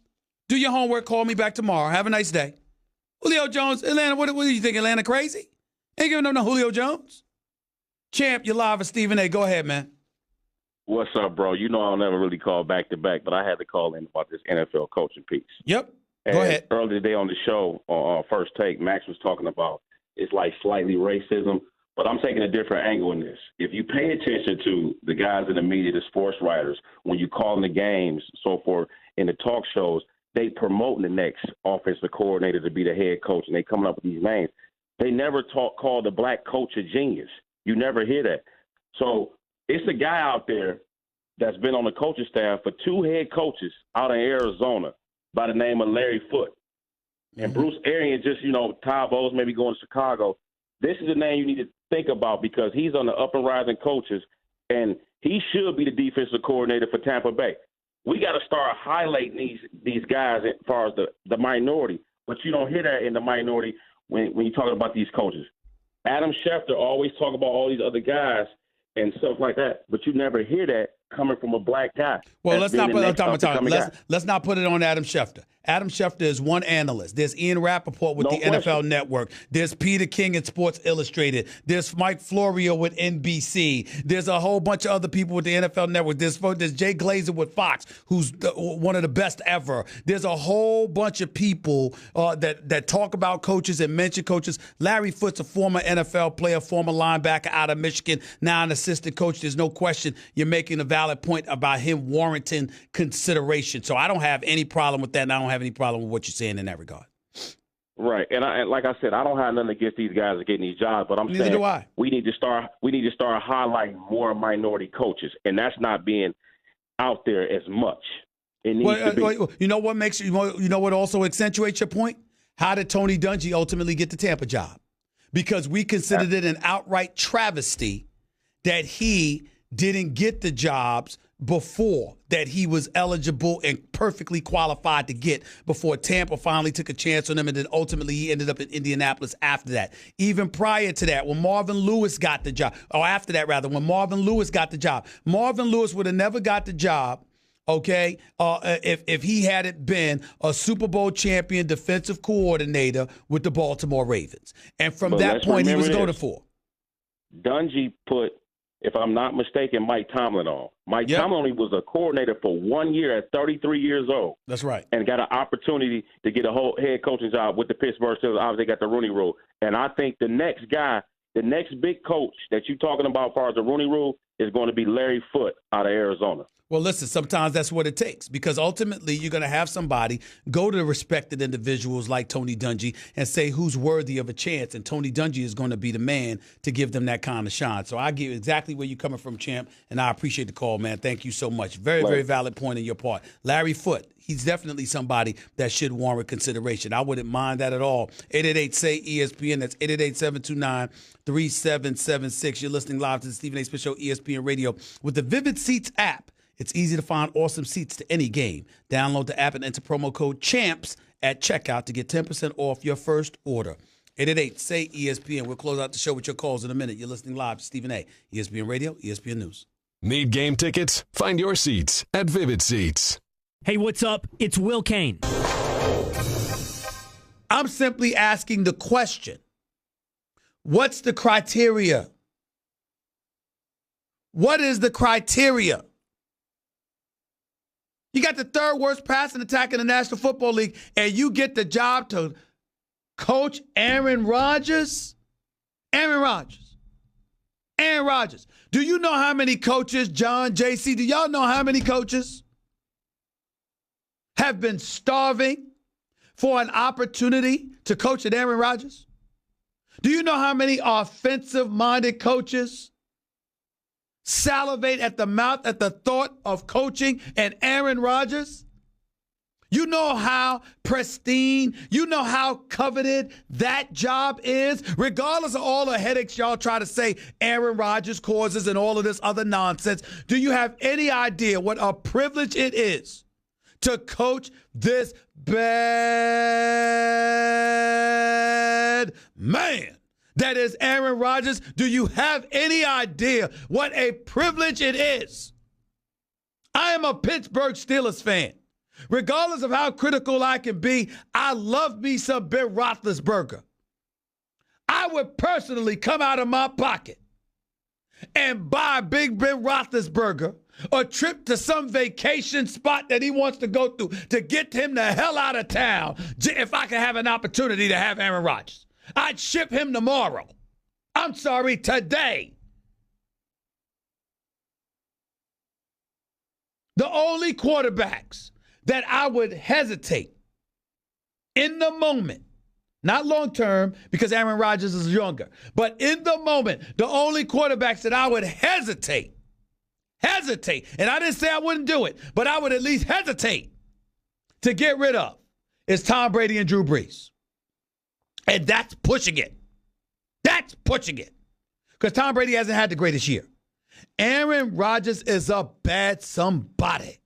Do your homework. Call me back tomorrow. Have a nice day. Julio Jones, Atlanta, what do you think? Atlanta crazy? Ain't giving up no Julio Jones. Champ, you're live with Stephen A. Go ahead, man. What's up, bro? You know I'll never really call back-to-back, but I had to call in about this NFL coaching piece. Yep. And go ahead. Earlier today on the show, on First Take, Max was talking about it's like slightly racism, but I'm taking a different angle in this. If you pay attention to the guys in the media, the sports writers, when you call in the games, so forth, in the talk shows, they promoting the next offensive coordinator to be the head coach, and they coming up with these names. They never call the black coach a genius. You never hear that. So it's a guy out there that's been on the coaching staff for 2 head coaches out in Arizona by the name of Larry Foote. And Bruce Arians just, Todd Bowles maybe going to Chicago. This is a name you need to think about because he's on the up and rising coaches, and he should be the defensive coordinator for Tampa Bay. We got to start highlighting these guys as far as the minority, but you don't hear that in the minority when you're talking about these coaches. Adam Schefter always talk about all these other guys and stuff like that, but you never hear that coming from a black guy. Well, let's not put it on Adam Schefter. Adam Schefter is one analyst. There's Ian Rappaport with the NFL Network. There's Peter King at Sports Illustrated. There's Mike Florio with NBC. There's a whole bunch of other people with the NFL Network. There's Jay Glazer with Fox, who's one of the best ever. There's a whole bunch of people that talk about coaches and mention coaches. Larry Foote's a former NFL player, former linebacker out of Michigan, now an assistant coach. There's no question you're making a valid point about him warranting consideration. So I don't have any problem with that, and I don't have any problem with what you're saying in that regard. Right, and like I said, I don't have nothing against these guys getting these jobs, but Neither do I. we need to start highlighting more minority coaches, and that's not being out there as much. It needs to be. You know what makes you know what also accentuates your point? How did Tony Dungy ultimately get the Tampa job? Because we considered it an outright travesty that he didn't get the jobs before that he was eligible and perfectly qualified to get before Tampa finally took a chance on him, and then ultimately he ended up in Indianapolis after that. Even prior to that, when Marvin Lewis got the job, when Marvin Lewis got the job, Marvin Lewis would have never got the job, okay, if he hadn't been a Super Bowl champion defensive coordinator with the Baltimore Ravens. And from that point, he was voted for. Dungy put, if I'm not mistaken, Mike Tomlin on. Mike Tomlin was a coordinator for 1 year at 33 years old. That's right. And got an opportunity to get a whole head coaching job with the Pittsburgh Steelers. Obviously, got the Rooney Rule. And I think the next guy, the next big coach that you're talking about as far as the Rooney Rule is going to be Larry Foote out of Arizona. Well, listen, sometimes that's what it takes, because ultimately you're going to have somebody go to respected individuals like Tony Dungy and say who's worthy of a chance, and Tony Dungy is going to be the man to give them that kind of shine. So I get exactly where you're coming from, champ, and I appreciate the call, man. Thank you so much. Very, very valid point on your part. Larry Foote, he's definitely somebody that should warrant consideration. I wouldn't mind that at all. 888-SAY-ESPN. That's 888-729-3776. You're listening live to the Stephen A. Smith Show, ESPN Radio, with the Vivid Seats app. It's easy to find awesome seats to any game. Download the app and enter promo code CHAMPS at checkout to get 10% off your first order. 888-SAY-ESPN. We'll close out the show with your calls in a minute. You're listening live to Stephen A. ESPN Radio, ESPN News. Need game tickets? Find your seats at Vivid Seats. Hey, what's up? It's Will Kane. I'm simply asking the question, what's the criteria? What is the criteria? You got the third worst passing attack in the National Football League, and you get the job to coach Aaron Rodgers? Aaron Rodgers. Do you know how many coaches, John, JC, do y'all know how many coaches have been starving for an opportunity to coach at Aaron Rodgers? Do you know how many offensive-minded coaches salivate at the mouth at the thought of coaching and Aaron Rodgers? You know how pristine, you know how coveted that job is, regardless of all the headaches y'all try to say Aaron Rodgers causes and all of this other nonsense. Do you have any idea what a privilege it is to coach this bad man that is Aaron Rodgers? Do you have any idea what a privilege it is? I am a Pittsburgh Steelers fan. Regardless of how critical I can be, I love me some Ben Roethlisberger. I would personally come out of my pocket and buy Big Ben Roethlisberger a trip to some vacation spot that he wants to go through to get him the hell out of town if I can have an opportunity to have Aaron Rodgers. I'd ship him tomorrow. I'm sorry, today. The only quarterbacks that I would hesitate in the moment, not long term because Aaron Rodgers is younger, but in the moment, the only quarterbacks that I would hesitate, and I didn't say I wouldn't do it, but I would at least hesitate to get rid of is Tom Brady and Drew Brees. And that's pushing it. That's pushing it. Because Tom Brady hasn't had the greatest year. Aaron Rodgers is a bad somebody.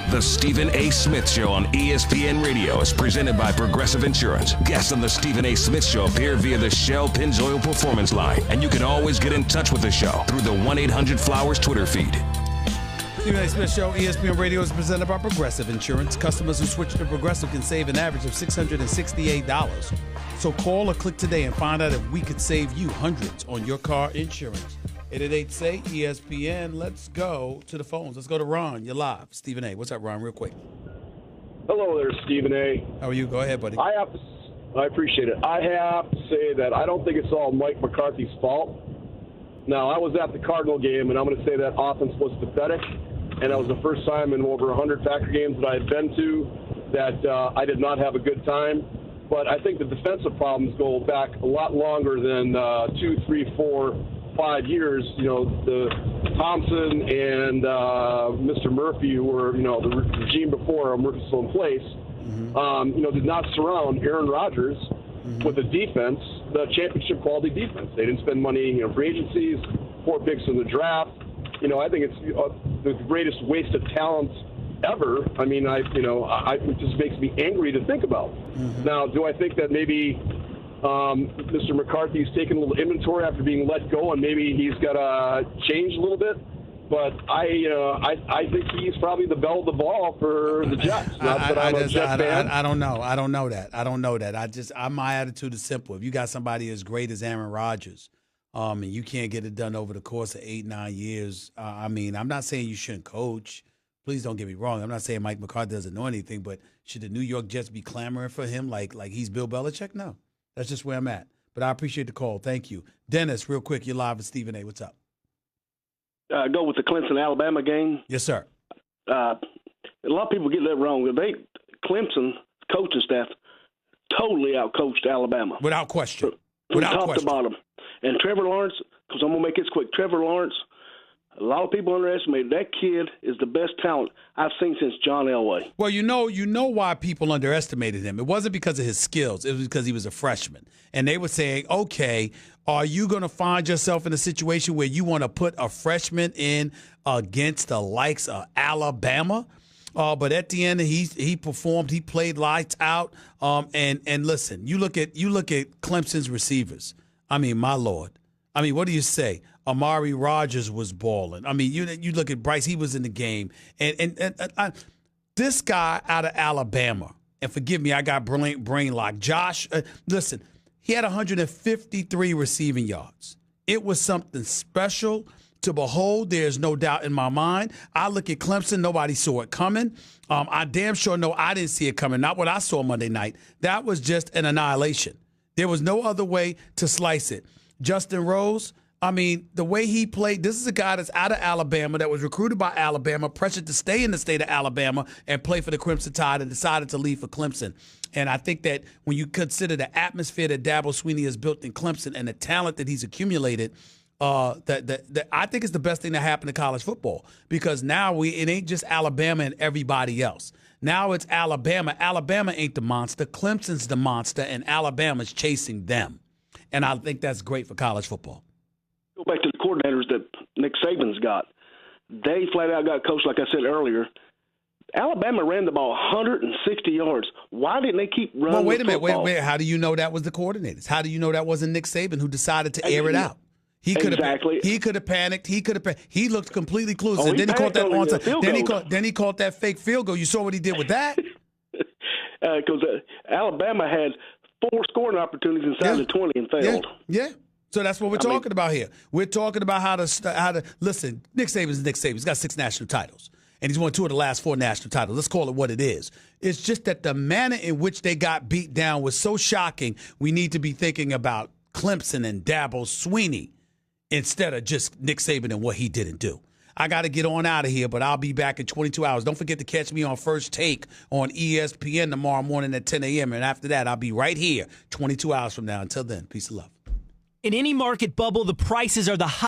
The Stephen A. Smith Show on ESPN Radio is presented by Progressive Insurance. Guests on the Stephen A. Smith Show appear via the Shell Pennzoil Performance Line, and you can always get in touch with the show through the 1-800-Flowers Twitter feed. Stephen A. Smith Show, ESPN Radio is presented by Progressive Insurance. Customers who switch to Progressive can save an average of $668. So call or click today and find out if we could save you hundreds on your car insurance. 888-SAY-ESPN. Let's go to the phones. Let's go to Ron. You're live. Stephen A. What's up, Ron? Real quick. Hello there, Stephen A. How are you? Go ahead, buddy. I appreciate it. I have to say that I don't think it's all Mike McCarthy's fault. Now, I was at the Cardinal game, and I'm going to say that offense was pathetic, and that was the first time in over 100 Packer games that I had been to that I did not have a good time. But I think the defensive problems go back a lot longer than 2, 3, 4, 5 years. You know, the Thompson and Mr. Murphy, who were, the regime before Murphy still in place, did not surround Aaron Rodgers with a defense, the championship quality defense. They didn't spend money, for agencies, 4 picks in the draft. I think it's the greatest waste of talent ever. I mean, it just makes me angry to think about. Now, do I think that maybe Mr. McCarthy's taken a little inventory after being let go, and maybe he's got to change a little bit? But I think he's probably the belle of the ball for the Jets. Not that I'm a Jets fan. I don't know. I don't know that. My attitude is simple. If you got somebody as great as Aaron Rodgers, and you can't get it done over the course of 8-9 years. I mean, I'm not saying you shouldn't coach. Please don't get me wrong. I'm not saying Mike McCarthy doesn't know anything, but should the New York Jets be clamoring for him like he's Bill Belichick? No. That's just where I'm at. But I appreciate the call. Thank you. Dennis, real quick, you're live with Stephen A. What's up? Go with the Clemson-Alabama game. Yes, sir. A lot of people get that wrong. Clemson coaching staff totally outcoached Alabama. Without question. From top to bottom. And Trevor Lawrence, because I'm going to make this quick, Trevor Lawrence, a lot of people underestimate that kid is the best talent I've seen since John Elway. Well, you know why people underestimated him. It wasn't because of his skills. It was because he was a freshman. And they were saying, okay, are you going to find yourself in a situation where you want to put a freshman in against the likes of Alabama? But at the end, he performed. He played lights out. And listen, you look at Clemson's receivers. I mean, my Lord. I mean, what do you say? Amari Rodgers was balling. I mean, you look at Bryce. He was in the game. And this guy out of Alabama, and forgive me, I got brain lock. Josh, listen, he had 153 receiving yards. It was something special to behold. There's no doubt in my mind. I look at Clemson. Nobody saw it coming. I damn sure know I didn't see it coming. Not what I saw Monday night. That was just an annihilation. There was no other way to slice it. Justin Rose, I mean, the way he played, this is a guy that's out of Alabama that was recruited by Alabama, pressured to stay in the state of Alabama and play for the Crimson Tide and decided to leave for Clemson. And I think that when you consider the atmosphere that Dabo Swinney has built in Clemson and the talent that he's accumulated, that I think is the best thing that happened to college football, because now it ain't just Alabama and everybody else. Now it's Alabama. Alabama ain't the monster. Clemson's the monster, and Alabama's chasing them. And I think that's great for college football. Go back to the coordinators that Nick Saban's got. They flat out got coached, like I said earlier. Alabama ran the ball 160 yards. Why didn't they keep running? Well, wait a minute. Wait. How do you know that was the coordinators? How do you know that wasn't Nick Saban who decided to air it out? He could have panicked. He looked completely clueless. And then he caught that onside. Then he caught that fake field goal. You saw what he did with that? Because Alabama had 4 scoring opportunities inside the 20 and failed. Yeah. So that's what we're talking about here. We're talking about how to listen. Nick Saban's Nick Saban. He's got 6 national titles, and he's won 2 of the last 4 national titles. Let's call it what it is. It's just that the manner in which they got beat down was so shocking. We need to be thinking about Clemson and Dabo Swinney instead of just Nick Saban and what he didn't do. I got to get on out of here, but I'll be back in 22 hours. Don't forget to catch me on First Take on ESPN tomorrow morning at 10 a.m. And after that, I'll be right here 22 hours from now. Until then, peace and love. In any market bubble, the prices are the highest.